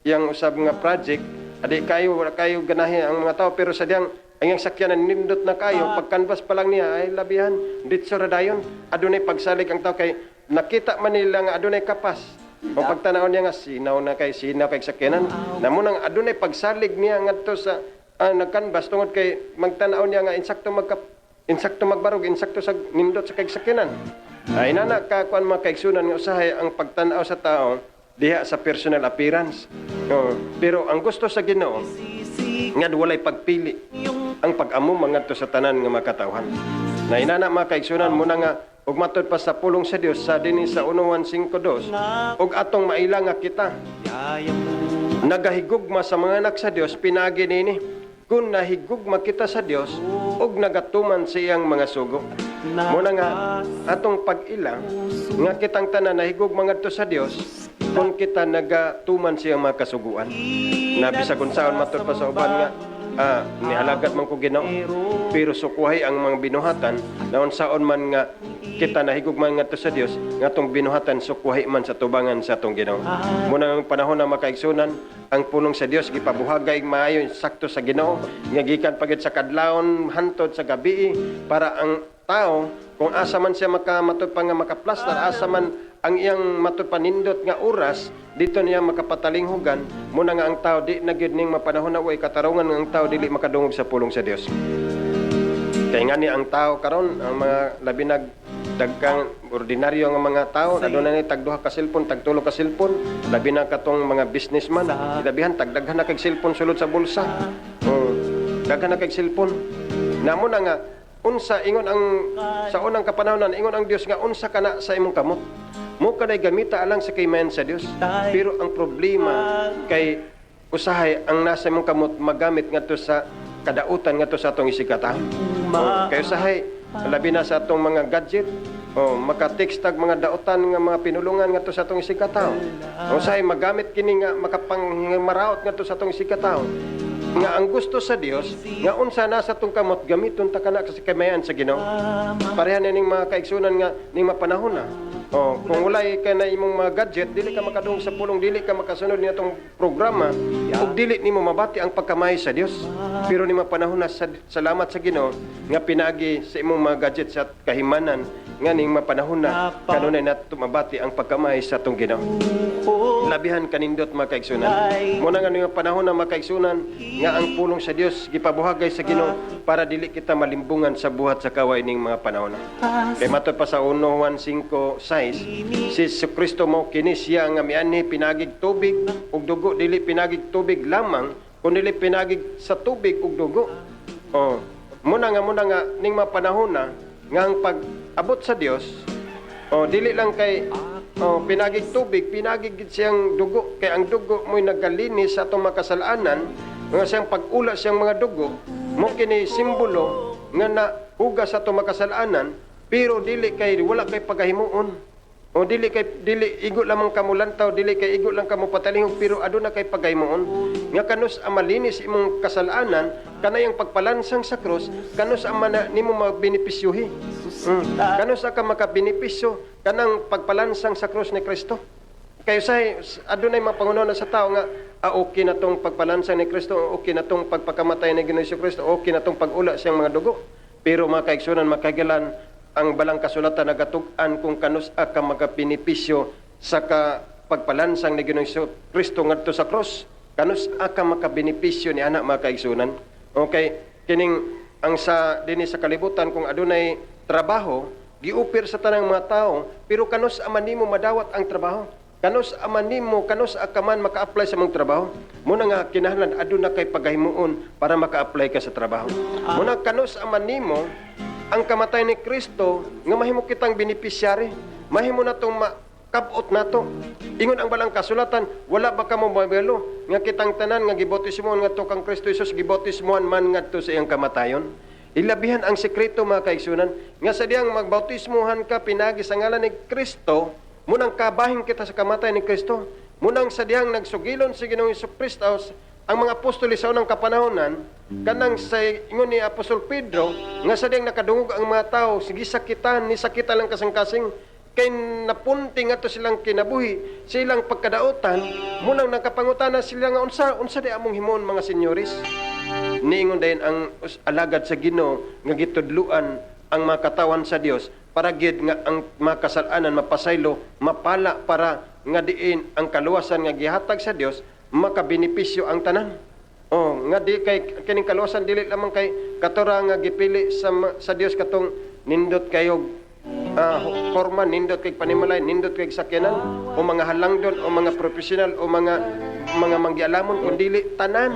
yang usab nga project. Adi wala kayo ganahin ang mga tao pero sa diyang ang iyang sakyanan nindot na kayo pagkanbas pa lang niya ay labihan ditso ra dayon adunay pagsalig ang tao kay nakita man nila nga adunay kapas o pagtanaw niya nga sinaw kay sakyanan namo nang adunay pagsalig niya ngadto sa nagkanbas tungod kay magtanaw niya nga insakto magbarog insakto sa nindot sa kay sakyanan ay nana ka kuan mga kaigsunan nga usahay ang pagtanaw sa tao diha sa personal appearance. Pero ang gusto sa Ginoo nga walay pagpili ang pag-amo mangadto sa tanan nga makatawhan. Na inana mga kaigsunan mo na nga ug matud pa sa pulong sa Dios sa dinhi sa 1:152 ug atong maila nga kita nagahigugma sa mga anak sa Dios pinagi nini kung nahigugma kita sa Dios ug nagatuman sa iyang mga sugo. Muna nga atong pag-ila nga kitang tanan nahigugma ngadto sa Dios kung kita nagatuman siya mga kasuguan. Na bisag unsaon matud pa sa uban nga nihalagad man ko Ginoo pero sukuhay ang mga binuhatan na unsaon man nga kita nahigugman ngadto sa Dios ngatong binuhatan sukuhay man sa tubangan sa atong Ginoo. Muna ang panahon na makaigsunan ang punong sa Dios gipabuhagay maayo sakto sa Ginoo nga gikan pagid sa kadlawon hantod sa gabi para ang tao kung asa man siya makamatod pa nga makaplastar asa man ang iyang matupanindot nga oras dito niya makapatalinghugan muna nga ang tao di na gyud ning mapanahon na way katarungan nga ang tao dili makadungog sa pulong sa Dios. Kay nga ni ang tao karon ang mga labi dagkang ordinaryo nga mga tao adunay ni tagduha ka cellphone tagtulo ka cellphone labi na katong mga businessman ilabihan tagdaghan na kay cellphone sulod sa bulsa. Daghan na kay cellphone namo na nga unsa ingon ang sa unang kapanahonan ingon ang Dios nga unsa kana sa imong kamot mo kanay gamita alang sa kaymayan sa Dios pero ang problema kay usahay ang nasa imong kamot magamit ngadto sa kadautan ngadto sa atong isikatahan kay usahay labi na sa atong mga gadget maka-text tag mga dautan nga mga pinulungan ngadto sa atong isikatahan usahay magamit kini nga makapangmaraot ngadto sa atong isikatahan nga ang gusto sa Dios nga unsa nasa tong kamot gamiton ta kana sa kamayan sa Ginoo pareha ning mga kaigsunan nga ning mapanahon na kung walay ka na imong mga gadget dili ka makadung sa pulong dili ka makasunod nitong programa ug dili nimo mabati ang pagkamay sa Dios pero ni mapanahon na salamat sa Ginoo nga pinagi sa imong mga gadget sa kahimanan nga ning mapanahon na kanunay nato mabati ang pagkamay sa atong Ginoo labihan kanindot mga kaigsunan mo na nga ning panahon na mga kaigsunan nga ang pulong sa Dios gipabuhagay sa Ginoo para dili kita malimbungan sa buhat sa kaway ning mga panahon kay matud pa sa 1:156 si Kristo mo kini siya nga mianhi pinagig tubig ug dugo dili pinagig tubig lamang kundi pinagig sa tubig ug dugo muna nga ning mga panahon na nga ang pag-abot sa Dios dili lang kay pinagig tubig pinagig gid siyang dugo kay ang dugo mo'y nagalinis sa atong makasalanan nga siyang pag-ula siyang mga dugo mo kini simbolo nga nahugas sa atong makasalanan pero dili kay wala kay pagahimuon dili igo lamang kamo lantaw dili kay igo lang kamo patalingog pero aduna kay pagahimuon nga kanus ang malinis imong kasalanan kanayang pagpalansang sa krus kanus ang nimo mabenepisyuhi kanus ka makabenepisyo kanang pagpalansang sa krus ni Kristo kayo say adunay mapangunawa sa tao nga okay na tong pagpalansang ni Kristo okay na tong pagpakamatay ni Ginoong Kristo okay na tong pag-ula siyang mga dugo pero mga kaigsunan makagalan ang balang kasulatan nagatug-an kung kanus ka magapinipisyo sa pagpalansang ni Ginoong Kristo ngadto sa cross kanus ka makabenepisyo ni anak mga kaigsunan okay kining ang sa dinhi sa kalibutan kung adunay trabaho giupir sa tanang mga tao pero kanus aman nimo madawat ang trabaho kanus aman nimo kanus ka man maka-apply sa mong trabaho muna nga kinahanglan aduna kay pagahimuon para maka-apply ka sa trabaho muna kanus aman nimo ang kamatay ni Kristo nga mahimo kitang beneficiary mahimo natong kabot nato. Ingon ang balang kasulatan, wala ba kamo mabelo nga kitang tanan nga gibautismohan ngadto kang Kristo Jesus gibautismohan man ngadto sa iyang kamatayon. Ilabihan ang sekreto mga kaigsunan nga sa diyang magbautismohan ka pinagi sa ngalan ni Kristo, munang kabahin kita sa kamatayon ni Kristo. Munang sa diyang nagsugilon si Ginoong Jesucristo ang mga apostol sa unang kapanahonan, kanang sa ingon ni Apostol Pedro, nga sa diyang nakadungog ang mga tao, sige sakitan, ni sakitan lang kasing-kasing, kay napunti nga to silang kinabuhi, silang pagkadaotan, munang nakapangutana sila nga unsa di among himon mga senyoris. Niingon dayon ang alagad sa Ginoo nga gitudluan ang mga katawan sa Dios para gid nga ang mga kasalanan mapasaylo, mapala para nga diin ang kaluwasan nga gihatag sa Dios makabenepisyo ang tanan. Nga di kay kining kaluwasan dili lamang kay katora nga gipili sa Dios katong nindot kayo forma, nindot kay panimalay, nindot kay sakyanan o mga halangdon o mga profesional o mga manggialamon kundi tanan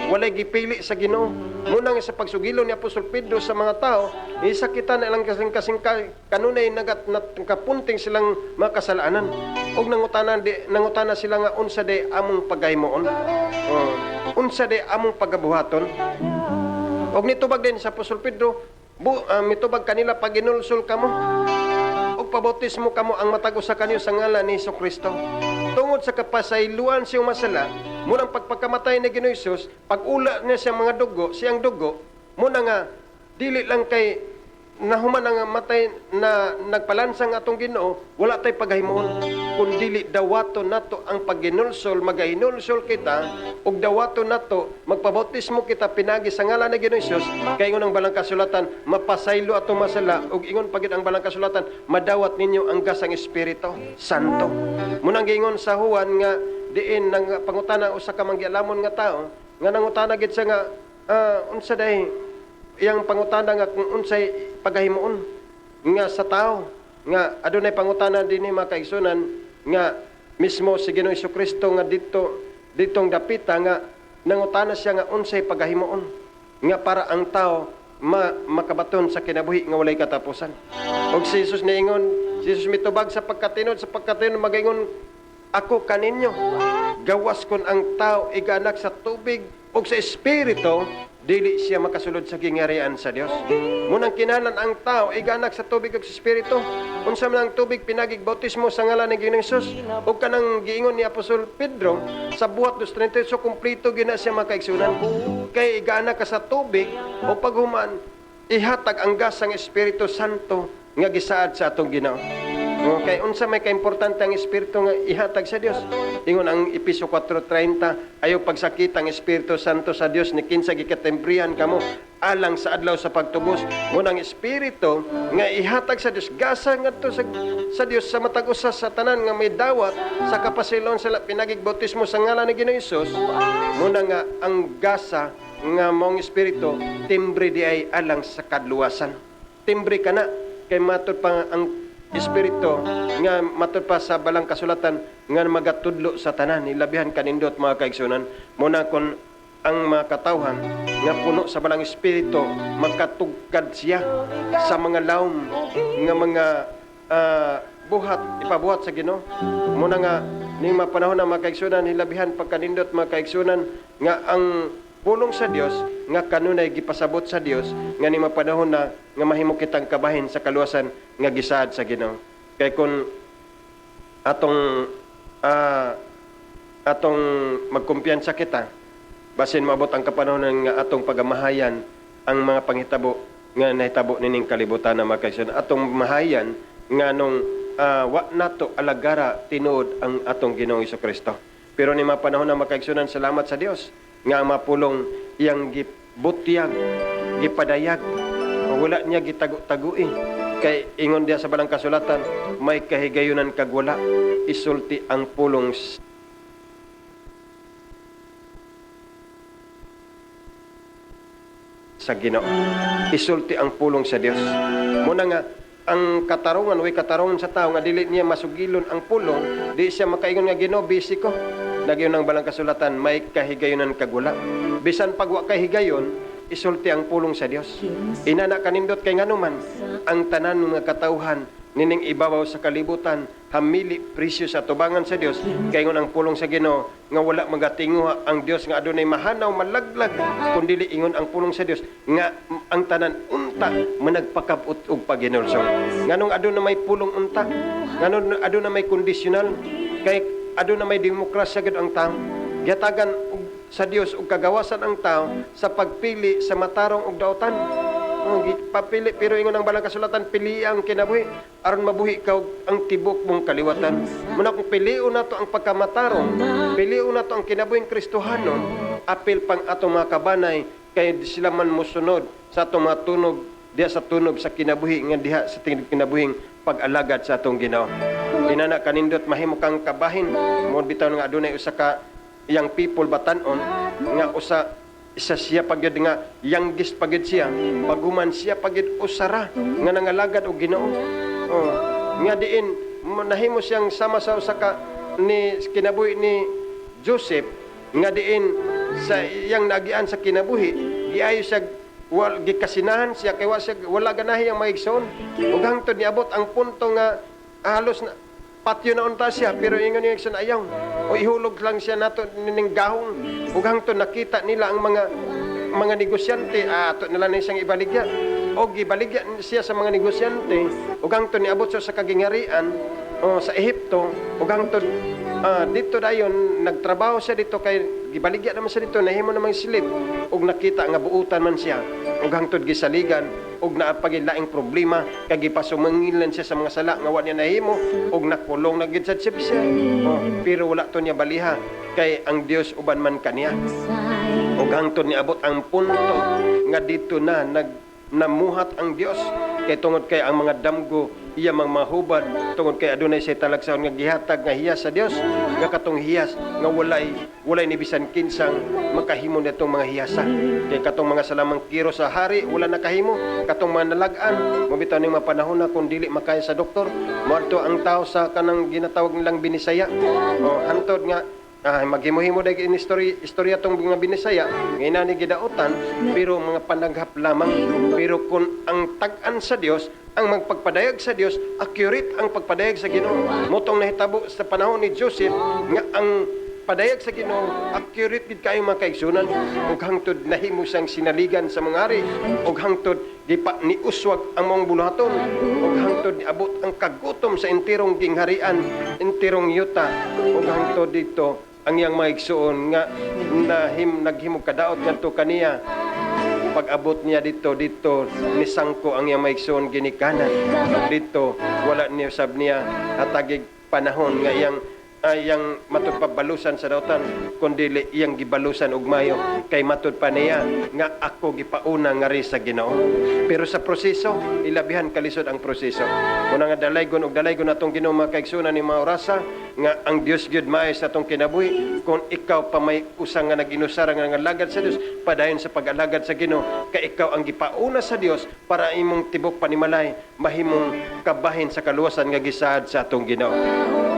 walay gipili sa Ginoo. Munang sa pagsugilon ni Apostol Pedro sa mga tao, isakitan na lang kasing kanunay nakapunting silang mga kasalanan. Og nangutana sila nga unsa day among pagahimoon. Unsa day among pagabuhaton. Og nitubag din sa Apostol Pedro, mitubag kanila pag inulsol kamo. Og pabautismo kamo ang matag-usa kanyo sa ngalan ni Jesucristo. Tungod sa kapasayloan siyang masala, munang pagpakamatay ni Ginoong Hesus, pag-ula niya siyang dugo, muna nga dili lang kay nahuman ang matay na nagpalansang atong Ginoo, wala tay pagahimoon, kun dili dawato nato ang pagginulsol, magahinulsol kita, ug dawato nato magpabautismo kita pinagi sa ngalan ni Ginoong Hesus, kay ingon ang balang kasulatan, mapasaylo atong masala, ug ingon pagid ang balang kasulatan, madawat ninyo ang gasang Espiritu Santo. Munang giingon sa Juan nga diin nang pangutana usa ka manggialamon nga tao, nga nangutana gid siya nga unsa day iyang pangutana nga kung unsay pagahimoon nga sa tao nga adunay pangutana dinhi mga kaigsunan nga mismo si Ginoong Jesucristo nga ditong dapita nga nangutana siya nga unsay pagahimoon nga para ang tao makabaton sa kinabuhi nga walay katapusan. Og si Jesus niingon, si Jesus mitubag sa pagkatinod magaingon, ako kaninyo gawas kon ang tao iganak sa tubig ug sa espiritu, dili siya makasulod sa gingharian sa Dios. Munang kinanan ang tao iganak sa tubig ug sa espiritu, unsa man ang tubig pinagig bautismo sa ngalan ni Ginoong Hesus, ug kanang giingon ni Apostol Pedro sa buhat 2:38, so kumpleto gina siya makaigsunan. Kay iganak ka sa tubig o paghuman ihatag ang gas sang Espiritu Santo nga gisaad sa atong Ginoo. Kay unsa may kaimportante ang Espiritu nga ihatag sa Dios. Ingon ang Epeso 4:30, ayaw pagsakit ang Espiritu Santo sa Dios ni kinsa gikatemprihan kamo alang sa adlaw sa pagtubos. Ngunang Espiritu nga ihatag sa Dios, gasa ngadto sa Dios sa matag usa sa tanan nga may dawat sa kapasilon sa pinagig bautismo sa ngalan ni Ginoong Hesus. Muna nga ang gasa nga mong Espiritu timbre di ay alang sa kadluwasan. Timbre kana kay matud pa ang Espiritu nga matud pa sa balang kasulatan nga magatudlo sa tanan, ilabihan kanindot mga kaigsunan. Muna kon ang mga katawhan nga puno sa balang Espiritu makatugkad siya sa mga lawom nga mga ipabuhat sa Ginoo. Muna nga ning mapanahon na mga kaigsunan, hilabihan pagkanindot mga kaigsunan nga ang pulong sa Dios nga kanunay gipasabot sa Dios nga ni mapanahon na nga mahimo kitang kabahin sa kaluwasan nga gisaad sa Ginoo. Kay kun atong magkumpiyansa kita basin maabot ang kapanahon nga atong pagamahayan ang mga panghitabo nga nahitabo nining kalibutan na mga kaigsunan, atong mahayan nga nung wa nato alagara tinuod ang atong Ginoong Jesucristo. Pero ni mapanahon na mga kaigsunan, salamat sa Dios nga mapulong iyang gibutyag, gipadayag, wala niya gitago-tagui. Kay ingon diya sa balang kasulatan, may kahigayunan kag wala, isulti ang pulong sa Ginoo. Isulti ang pulong sa Dios. Muna nga ang katarungan, way katarungan sa tao nga dili niya masugilon ang pulong, di siya makaingon nga Ginoo, busy ko. Nagyon ang balang kasulatan, may kahigayunan kagula. Bisan pagwa kahigayon, isulti ang pulong sa Dios. Inana kanindot kay nganuman, ang tanan ng mga katawhan nining ibabaw sa kalibutan, hamili presyo sa tubangan sa Dios, kay ngon ang pulong sa Ginoo nga wala magatinguha ang Dios nga adunay mahanaw malaglag, kundi ingon ang pulong sa Dios nga ang tanan unta managpakabut og paginulsong. Nganong aduna may pulong unta, nganong aduna may kondisyonal, kay aduna may demokrasya gid ang tao. Gihatagan sa Dios og kagawasan ang tao sa pagpili sa matarong og daotan. Papili, pero ingon ang balang kasulatan, pili ang kinabuhi aron mabuhi ka og ang tibok mong kaliwatan. Muna kung piliun nato ang pagkamatarong, piliun nato ang kinabuhing Kristohanon, apil pang atong mga kabanay kay sila man mosunod sa atong mga tunog diha sa tunog sa kinabuhi nga diha sa kinabuhing pag-alagad sa atong Ginoo. Inana kanindot mahimo kang kabahin mo bitaw nga adunay usa ka yang people batan-on nga isa siya pagyud nga youngest pagyud siya, paguman siya pagyud usara nga nangalagad og Ginoo. Nga diin nahimo siyang sama sa usa ka ni kinabuhi ni Joseph nga diin sa iyang nagian sa kinabuhi giayo siya gikasinahan siya kay wala ganahi ang maigsoon ug hangtod niabot ang punto nga halos na patyo na unta siya, pero ingon yung ikson ayaw. O ihulog lang siya nato ning gahong. Ug hangtod nakita nila ang mga negosyante, ato nila na isang ibaligya. O gibaligya siya sa mga negosyante. Ug hangtod niabot siya sa kagingarian sa Ehipto. Ug hangtod dito dayon nagtrabaho siya dito kay gibaligya naman siya dito, nahimo namang silip. Ug nakita nga buutan man siya. Ug hangtod gisaligan ug naapagilaing problema kay gipasumangilan siya sa mga sala nga wa niya nahimo ug nakulong na gid sa siya. Pero wala to niya baliha kay ang Dios uban man kaniya. Ug hangtod niabot ang punto nga dito na namuhat ang Dios kay tungod kay ang mga damgo iya mang mahubad tungod kay adunay say talagsaon nga gihatag nga hiyas sa Dios nga katong hiyas nga walay ni bisan kinsang makahimo nitong mga hiyasa kay katong mga salamang kiro sa hari wala nakahimo katong mga nalagan mo bitaw ning mga panahon na kun dili makaya sa doktor moadto ang tao sa kanang ginatawag nilang binisaya hantod nga maghimo-himo dahil istorya tong mga binisaya ngayon ni gidaotan pero mga panaghap lamang pero kung ang tag-an sa Dios ang magpagpadayag sa Dios accurate ang pagpadayag sa Ginoo motong nahitabo sa panahon ni Joseph nga ang padayag sa Ginoo accurate gid kayo mga kaigsunan ug hangtod nahimo siyang sinaligan sa mga ari ug hangtod gipa ni uswag ang mga buluhaton ug hangtod niabot ang kagutom sa entirong gingharian entirong yuta ug hangtod dito ang iyang maigsuon nga naghimo kadaot ngadto kaniya pag-abot niya dito ni sangko ang iyang maigsuon ginikanan dito wala niya sab niya hatagig panahon nga iyang matud pabalusan sa dautan kundi iyang gibalusan og mayo kay matud pa niya nga ako gipauna nga ri sa Ginoo pero sa proseso ilabihan kalisod ang proseso una nga dalaygon atong Ginoo mga kaigsunan ni mga orasa nga ang Dios gyud maay sa atong kinabuhi kung ikaw pa may usang nga naginusara nga ngalagad sa Dios padayon sa pag-alagad sa Ginoo kay ikaw ang gipauna sa Dios para imong tibok panimalay mahimong kabahin sa kaluwasan nga gisaad sa atong Ginoo.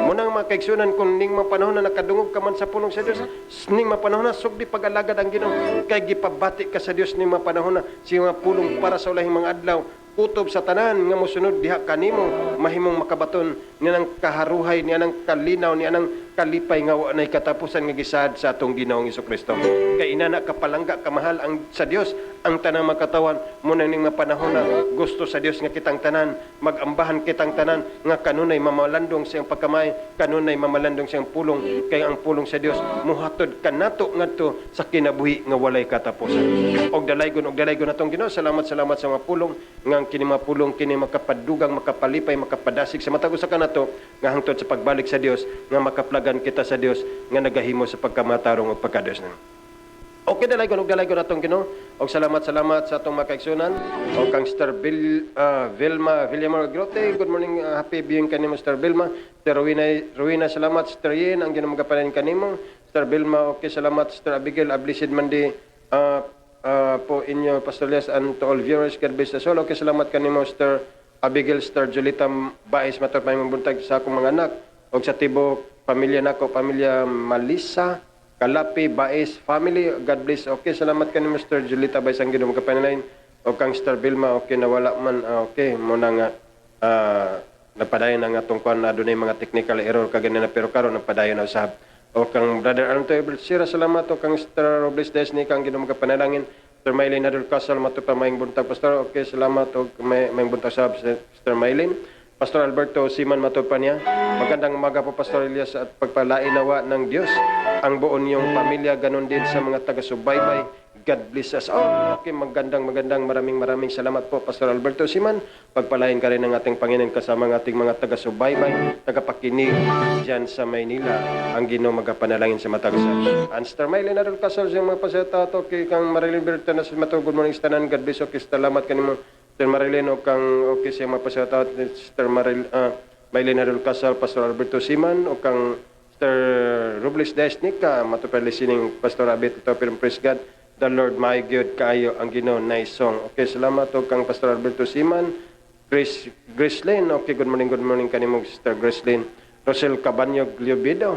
Munang mga kaigsunan kung ning mapanahon na nakadungog ka man sa pulong sa Dios ning mapanahon na sugdi pag-alagad ang Ginoo kay gipabati ka sa Dios ning mapanahon na siya pulong para sa ulahing mga adlaw kutob sa tanan nga mosunod diha kanimo mahimong makabaton niya ng kaharuhay niya ng kalinaw niya ng kalipay nga wa nay katapusan nga gisaad sa atong Ginoong Hesukristo kay inana kapalangga kamahal ang sa Dios ang tanang makatawan mo nang ning mapanahon na gusto sa Dios nga kitang tanan magambahan kitang tanan nga kanunay mamalandong siyang pagkamay kanunay mamalandong siyang pulong kay ang pulong sa Dios muhatod kanato ngadto sa kinabuhi nga walay katapusan og dalaygon atong Ginoo salamat sa mga pulong nga kini mapulong kini makapadugang makapalipay makapadasig sa matag usa kanato nga hangtod sa pagbalik sa Dios nga makaplagan kita sa Dios nga nagahimo sa pagkamatarong ug pagka-Dios na. Okay dalaygon atong Ginoo og salamat sa atong mga kaigsunan og kang Sir Vilma Villamor Grote good morning happy viewing kanimo Sir Vilma Sir Rowena salamat Sir Yen ang Ginoo magapanan kanimo Sir Vilma okay salamat Sir Abigail Ablisid Mandi po inyo Pastor Elias and to all viewers God bless us all okay salamat kanimo Sir Abigail Sir Julita Baez matod pa imong buntag sa akong mga anak og sa tibok pamilya nako pamilya Malisa Kalapi Baez family God bless okay salamat kanimo Mr. Julita Baez ang Ginoo magapanalay o kang Star Vilma okay nawala man okay mo na nga napadayon ang atong kuan na adunay mga technical error kaganina pero karon napadayon na usab. O kang Brother Arnto Sira, salamat o kang Sister Robles Desni kang Ginoo mga panalangin. Sister Maylin Adol Casal matupa maing buntag pastor. Okay, salamat o maing buntag sab Sister Maylin. Pastor Alberto Siman matupa niya. Magandang umaga po Pastor Elias at pagpalainawa ng Diyos ang buo niyong pamilya ganon din sa mga taga-subaybay. God bless us all. Okay, magandang maraming salamat po Pastor Alberto Siman. Pagpalain ka rin ng ating Panginoon kasama ng ating mga taga-subaybay, tagapakinig dyan sa Maynila. Ang Ginoo magapanalangin sa matagusan. And Sister Maylin Adol Casal yung mga paseta to kay kang Marilyn Berta na sa matug good morning tanan. God bless okay, salamat kanimo Sister Marilyn o kang okay siya mga paseta Sister Maylin Adol Casal, Pastor Alberto Siman o kang Sister Robles Desnica matupad listening Pastor Abet ito pero praise God. The Lord my God kayo ang Ginoo nice song. Okay, salamat o kang Pastor Alberto Siman. Grace Lane. Okay, good morning kanimo Sister Grace Lane. Rosel Cabanyog Liobido.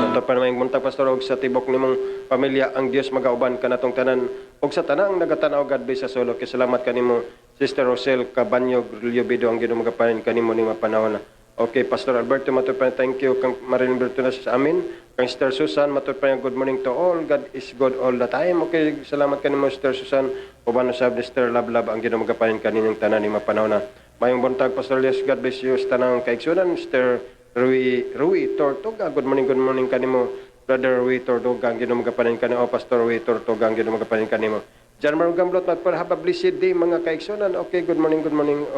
Ito pa naman yung Pastor og sa tibok nimong pamilya ang Dios magauban kanatong tanan og sa tanang nagatanaw God bless sa solo. Okay, salamat kanimo Sister Rosel Cabanyog Liobido ang Ginoo magapanin kanimo ning mapanahon. Okay, Pastor Alberto matupan thank you kang Marilyn Bertunas sa amin. Kang Sister Susan, matupan good morning to all. God is good all the time. Okay, salamat kanimo Sister Susan. Ubano sab Sister Love ang Ginoo magapanin kaninang tanan ni mapanahon na. Mayong buntag Pastor Elias, God bless you sa tanang kaigsunan. Sister Rui Tortuga, good morning kanimo. Brother Rui Tortuga ang Ginoo magapanin kanimo. Pastor Rui Tortuga ang Ginoo magapanin kanimo. Jan Marong Gamblot, magpalhaba blessed day mga kaigsunan. Okay, good morning.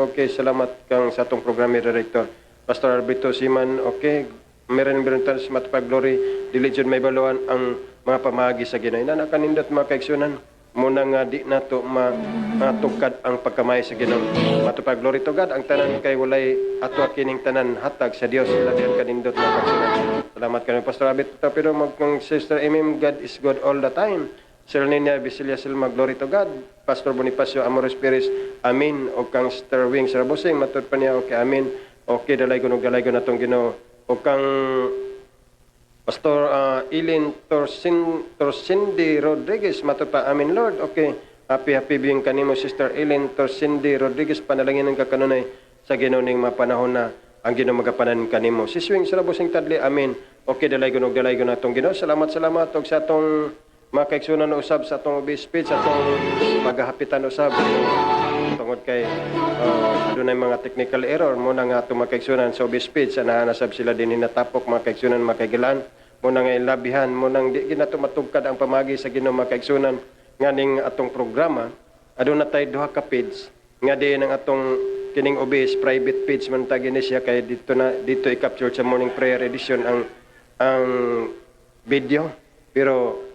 Okay, salamat kang sa atong programa director. Pastor Alberto Siman, okay. Meron birutan sa matapag glory, dili jud may baluan ang mga pamagi sa Ginoo. Na kanindot mga kaigsunan, muna nga di nato matugkad ang pagkamay sa Ginoo. Matapag glory to God, ang tanan kay walay ato kining tanan hatag sa Dios. Ila diyan kanindot mga kaigsunan. Salamat kanimo Pastor Abet pero magkong Sister MM, God is good all the time. Sir Nina Bisilia Silma, glory to God. Pastor Bonifacio Amores Perez, amin. O kang Sister Wing Sarabosing, matut pa niya, okay, amin. Okay, dalay ko natong Ginoo. O kang Pastor Eileen Torcindi Rodriguez, matupa, amin Lord. Okay, happy being kanimo Sister Eileen Torcindi Rodriguez, panalangin ng kakanunay sa Ginoo ning mapanahon na ang Ginoo magapanan kanimo. Siswing Sarabosing Tadli, amin. Okay, dalay ko natong Ginoo. Salamat og sa atong mga kaigsunan usab sa atong speech, sa atong paghahapitan usab tungod kay adunay mga technical error mo na nga atong mga kaigsunan sa speech ana sab sila din hinatapok mga kaigsunan mga kaigilan mo na nga ilabihan mo nang di ginato matugkad ang pamagi sa Ginoo mga kaigsunan nga ning atong programa aduna tay duha ka page nga diin ang atong kining OBS private page man tag ini siya kay dito i-capture sa morning prayer edition ang video pero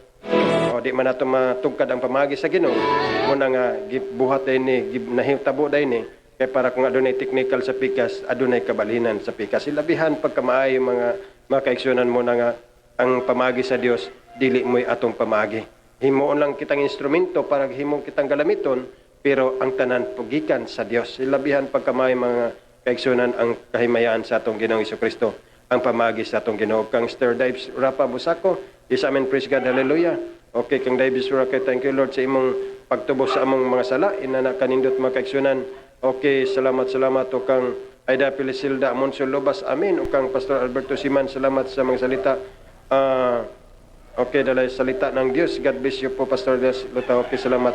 di man nato matugkad ang pamagi sa Ginoo muna nga gibuhat ni nahitabo ni kay para kung adunay technical sa pikas adunay kabalinan sa pikas ilabihan pagkamaayo mga kaigsunan mo na nga ang pamagi sa Dios dili moy atong pamagi himuon lang kitang instrumento para himong kitang galamiton pero ang tanan pugikan sa Dios ilabihan pagkamaayo mga kaigsunan ang kahimayaan sa atong Ginoong Hesukristo ang pamagi sa atong Ginoo kang Sister Dives Rapa Busako is amen praise God hallelujah. Okay, kang David Surakay, thank you Lord sa imong pagtubos sa among mga sala. Inana kanindot mga kaigsunan. Okay, salamat o kang Aida Pilisilda Monsul Lobas, amin. O kang Pastor Alberto Siman, salamat sa mga salita. Okay, dalay salita ng Dios. God bless you po, Pastor Des Luta. Okay, salamat.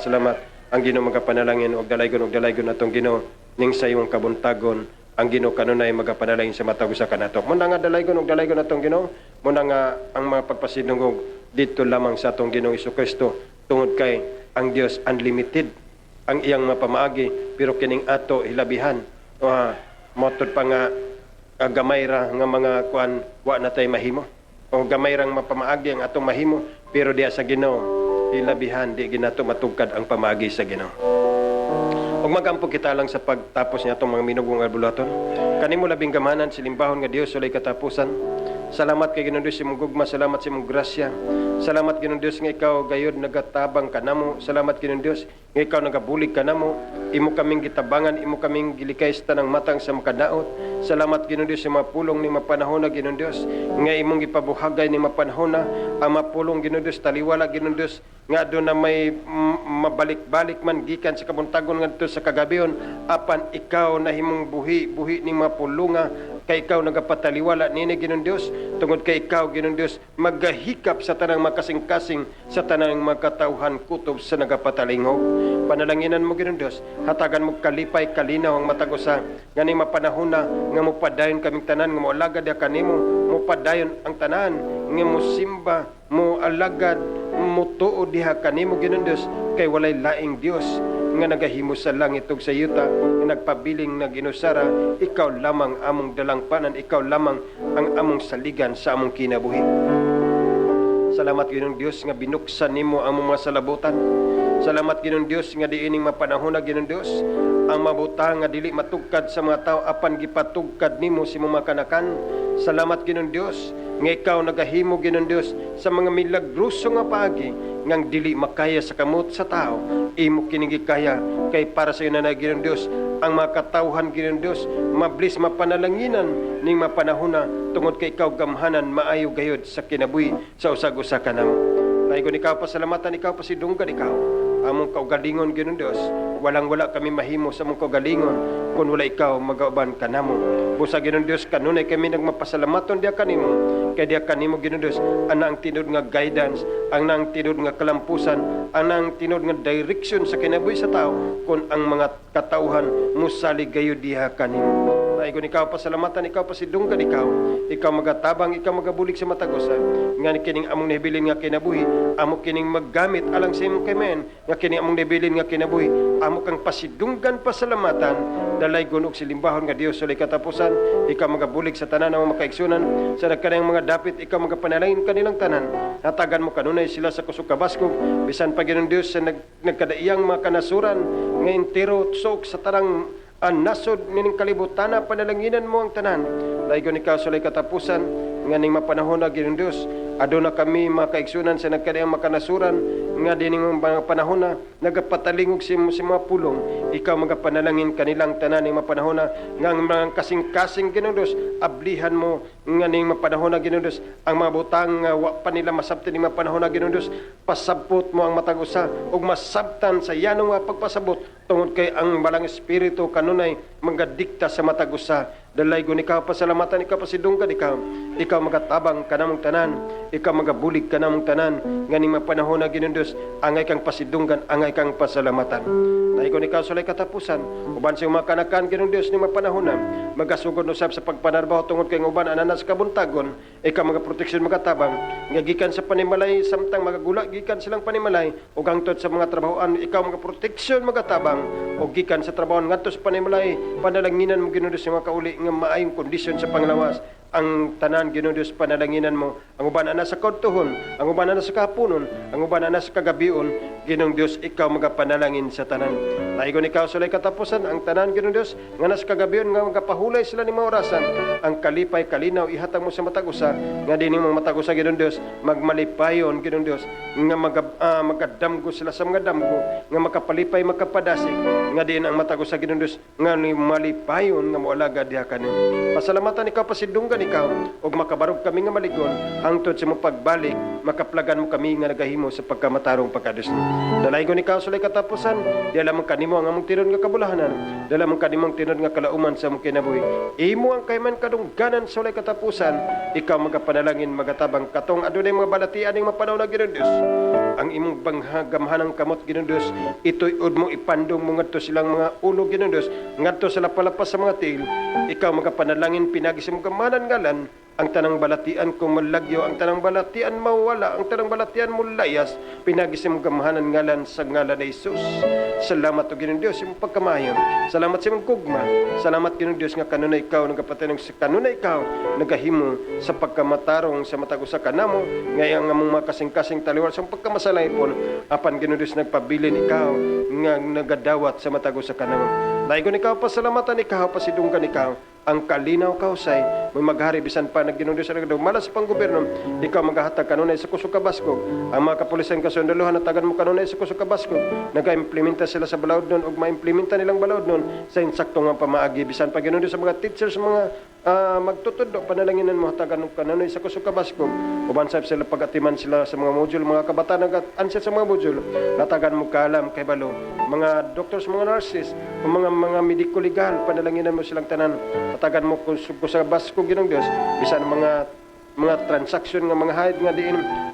Ang Ginoo magapanalangin og dalaygon atong Ginoo ning sa imong kabuntagon. Ang Ginoo kanunay magapanalangin sa matag usa kanato. Muna nga dalaygon atong Ginoo. Muna nga ang mga pagpasidungog dito lamang sa atong Ginoong Hesukristo tungod kay ang Dios unlimited ang iyang mapamaagi pero kining ato hilabihan motod pa nga gamay ra nga mga kuan wa natay mahimo o gamay rang mapamaagi ang atong mahimo pero diya sa Ginoo hilabihan di ginato matugkad ang pamaagi sa Ginoo. Ug magampo kita lang sa pagtapos niya atong mga minugong albulaton kanimo labing gamanan silimbahon nga Dios walay katapusan Salamat kay Ginoong Dios sa imong gugma, salamat sa imong grasya. Salamat Ginoong Dios nga ikaw gayud nagatabang kanamo. Salamat Ginoong Dios nga ikaw nagabulig kanamo. Imo kaming gitabangan, imo kaming gilikay sa tanang matang sa makadaot. Salamat Ginoong Dios sa mga pulong ni mapanahon na Ginoong Dios nga imong gipabuhagay ni mapanahon na ang mapulong Ginoong Dios taliwala Ginoong Dios nga doon na may mabalik-balik man gikan sa kabuntagon ngadto sa kagabion apan ikaw na himong buhi ni mapulunga kay ikaw nagapataliwala nini Ginoong Dios tungod kay ikaw Ginoong Dios magahikap sa tanang makasing-kasing sa tanang makatauhan kutob sa nagapatalingog. Panalanginan mo Ginoong Dios, hatagan mo kalipay kalinaw ang matagusa ngani mapanahon na nga mopadayon kaming tanan nga moalagad ya kanimo, mopadayon ang tanan nga mosimba, mo alagad, mo tuod diha kanimo Ginoong Dios kay walay laing Dios nga nagahimo sa langit ug sa yuta nga nagpabiling na ginusara, ikaw lamang among dalangpanan, ikaw lamang ang among saligan sa among kinabuhi. Salamat Ginoong Dios nga binuksan nimo ang mga salabutan. Salamat Ginoong Dios nga diining mapanahon na Ginoong Dios ang mabutang nga dili matugkad sa mga tao apan gipatugkad nimo si mga kanakan. Salamat Ginoong Dios nga ikaw nagahimo Ginoong Dios sa mga milagruso nga paagi ngang dili makaya sa kamot sa tao. Imo kining kaya kay para sa iyo na Ginoong Dios ang mga katawhan Ginoong Dios mablis mapanalanginan ning mapanahon na tungod kay ikaw gamhanan maayo gayod sa kinabuhi sa usag-usa kanamo. Naigon ikaw pasalamatan, ikaw pasidunggan ikaw among kaugalingon Ginoong Dios. Walang-wala kami mahimo sa among kaugalingon kung wala ikaw magauban kanamo. Busa Ginoong Dios kanunay kami nagmapasalamaton diha kanimo kay diha kanimo Ginoong Dios ana ang tinod nga guidance, ang nang tinod nga kalampusan, ang nang tinod nga direction sa kinabuhi sa tao kung ang mga katauhan musali gayud diha kanimo. Naigon ikaw pasalamatan, ikaw pasidunggan ikaw magatabang, ikaw magabulig sa matagusa nga kining among nahibilin nga kinabuhi amo kining maggamit alang sa imong kaymen nga kining among nahibilin nga kinabuhi amo kang pasidunggan pasalamatan dalay gunog silimbahon nga Dios sulay katapusan. Ikaw magabulig sa tanan ng makaigsunan sa nagkanang mga dapit, ikaw magapanalangin kanilang tanan, hatagan mo kanunay sila sa kusog kabaskog bisan pa Ginoong Dios sa nagkadaiyang mga kanasuran nga entero sok sa tarang nasod nining kalibutan na panalanginan mo ang tanan. Laygon ikaw sulay katapusan nga ning mapanahon na Ginoong Dios aduna kami makaigsunan sa nagkadaiyang makanasuran nga dining mga panahon na nagapatalingog si mga pulong. Ikaw magapanalangin kanilang tanan ning mapanahon na nga ang mga kasing-kasing Ginoong Dios ablihan mo nga ning mapanahon na Ginoong Dios ang mga butang nga wa pa nila masabtan ning mapanahon na Ginoong Dios pasabot mo ang matag usa ug masabtan sa yanong nga pagpasabot tungod kay ang balang espiritu kanunay magadikta sa matag usa. Dalay gun ikaw pasalamatan, ikaw pasidunggan ikaw magatabang kanamong tanan, ikaw magabulig kanamong tanan nganing mapanahon na Ginoong Dios angay kang pasidunggan, angay kang pasalamatan. Naigon ikaw sulay katapusan uban sa mga kanakan Ginoong Dios ni mapanahon na magasugod usab sa pagpanarbaho tungod kay uban anana sa kabuntagon, ikaw magaproteksyon magatabang nga gikan sa panimalay samtang magagula gikan silang panimalay ug hangtod sa mga trabahoan, ikaw magaproteksyon magatabang ug gikan sa trabaho ngadto sa panimalay panalanginan mo Ginoong Dios sa mga kauli nga maayong kondisyon sa panglawas. Ang tanan Ginoong Dios panalanginan mo ang uban ana sa kadtuhon, ang uban ana sa kahaponon, ang uban ana sa kagabion. Ginoong Dios ikaw magapanalangin sa tanan. Naigon ikaw sulay katapusan ang tanan Ginoong Dios nga nas kagabion nga magapahulay sila ni maorasan ang kalipay kalinaw ihatag mo sa matag usa nga dinhi mo matag usa Ginoong Dios magmalipayon Ginoong Dios nga magadamgo sila sa mga damgo nga makapalipay makapadasig nga diin ang matag usa Ginoong Dios nga ni malipayon nga moalaga diha kanimo. Pasalamatan ikaw pasidunggan ikaw ug makabarog kami nga maligon hangtod sa mong pagbalik makaplagan mo kami nga nagahimo sa pagkamatarong pagkadus. Dalaygon ikaw sulay katapusan di lamang kanimo ang among tinod nga kabulahanan, di lamang kanimong tinod nga kalauman sa among kinabuhi. Imo ang kayman kadungganan sulay katapusan, ikaw magapanalangin magatabang katong adunay mga balatian ning mapanaw na Ginoong Dios. Ang imong banghagamhanang kamot Ginoong Dios ituy-od mo ipandong mo ngadto silang mga ulo Ginoong Dios ngadto sa lapalapas sa mga tiil. Ikaw magapanalangin pinagi sa mga gamanan ngalan ang tanang balatian ko malagyo, ang tanang balatian mawala, ang tanang balatian mo layas, pinagi sa mong gamahanan ngalan sa ngalan ni Jesus. Salamat o Ginoong Dios, imong pagkamayon. Salamat sa imong gugma. Salamat Ginoong Dios nga kanunay ikaw, nagapatinong sa kanunay ikaw, nagahimo sa pagkamatarong sa matag usa kanamo, ngayang among makasing-kasing taliwal sa pagkamasalay po, apan Ginoong Dios nagpabilin ikaw, nga nagadawat sa matag usa kanamo. Daigon ikaw pasalamatan ikaw pasidunggan ikaw ang kalinaw kausay may maghari bisan pa nagginundo sa nagdo malas pang gobyerno ikaw magahatag kanunay sa kusog kabaskog ang mga kapulisan kasundalohan natagan mo kanunay sa kusog kabaskog nagaimplementa sila sa balaod nun ug maimplementa nilang balaod nun sa insakto nga pamaagi bisan pa ginundo sa mga teachers mga magtutudlo panalanginan mo hatagan mo kanunay sa kusog kabaskog uban sab sila pagatiman sila sa mga module mga kabataan nag-answer sa mga module natagan mo kalam kay balo mga doctors mga nurses mga mediko legal panalanginan mo silang tanan tagan mo kung sa basko ginong Dios bisan mga transaksyon nga mga hayad nga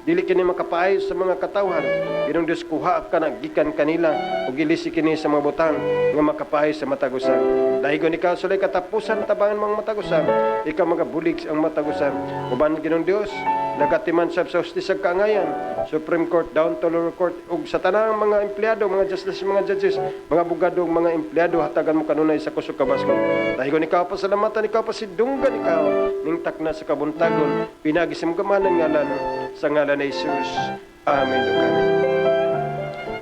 dili kini makapaayos sa mga katawhan ginong Dios kuha ka na gikan kanila ug ilisi kini sa mga butang nga makapaayos sa matagusan dahigon ikaw sulay katapusan tabangan mga matagusan ikaw magabulig ang matagusan uban ginong Dios nagatiman sab sa hustisya kaangayan Supreme Court down to lower court ug sa tanang mga empleyado mga justice mga judges mga abogado mga empleyado hatagan mo kanunay sa kusog kabaskog dahigon ikaw pasalamatan ikaw pasidunggan ikaw ning takna sa kabuntagon pinagi sa mga ngalan sa ngalan ni Jesus amen.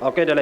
Okay, dala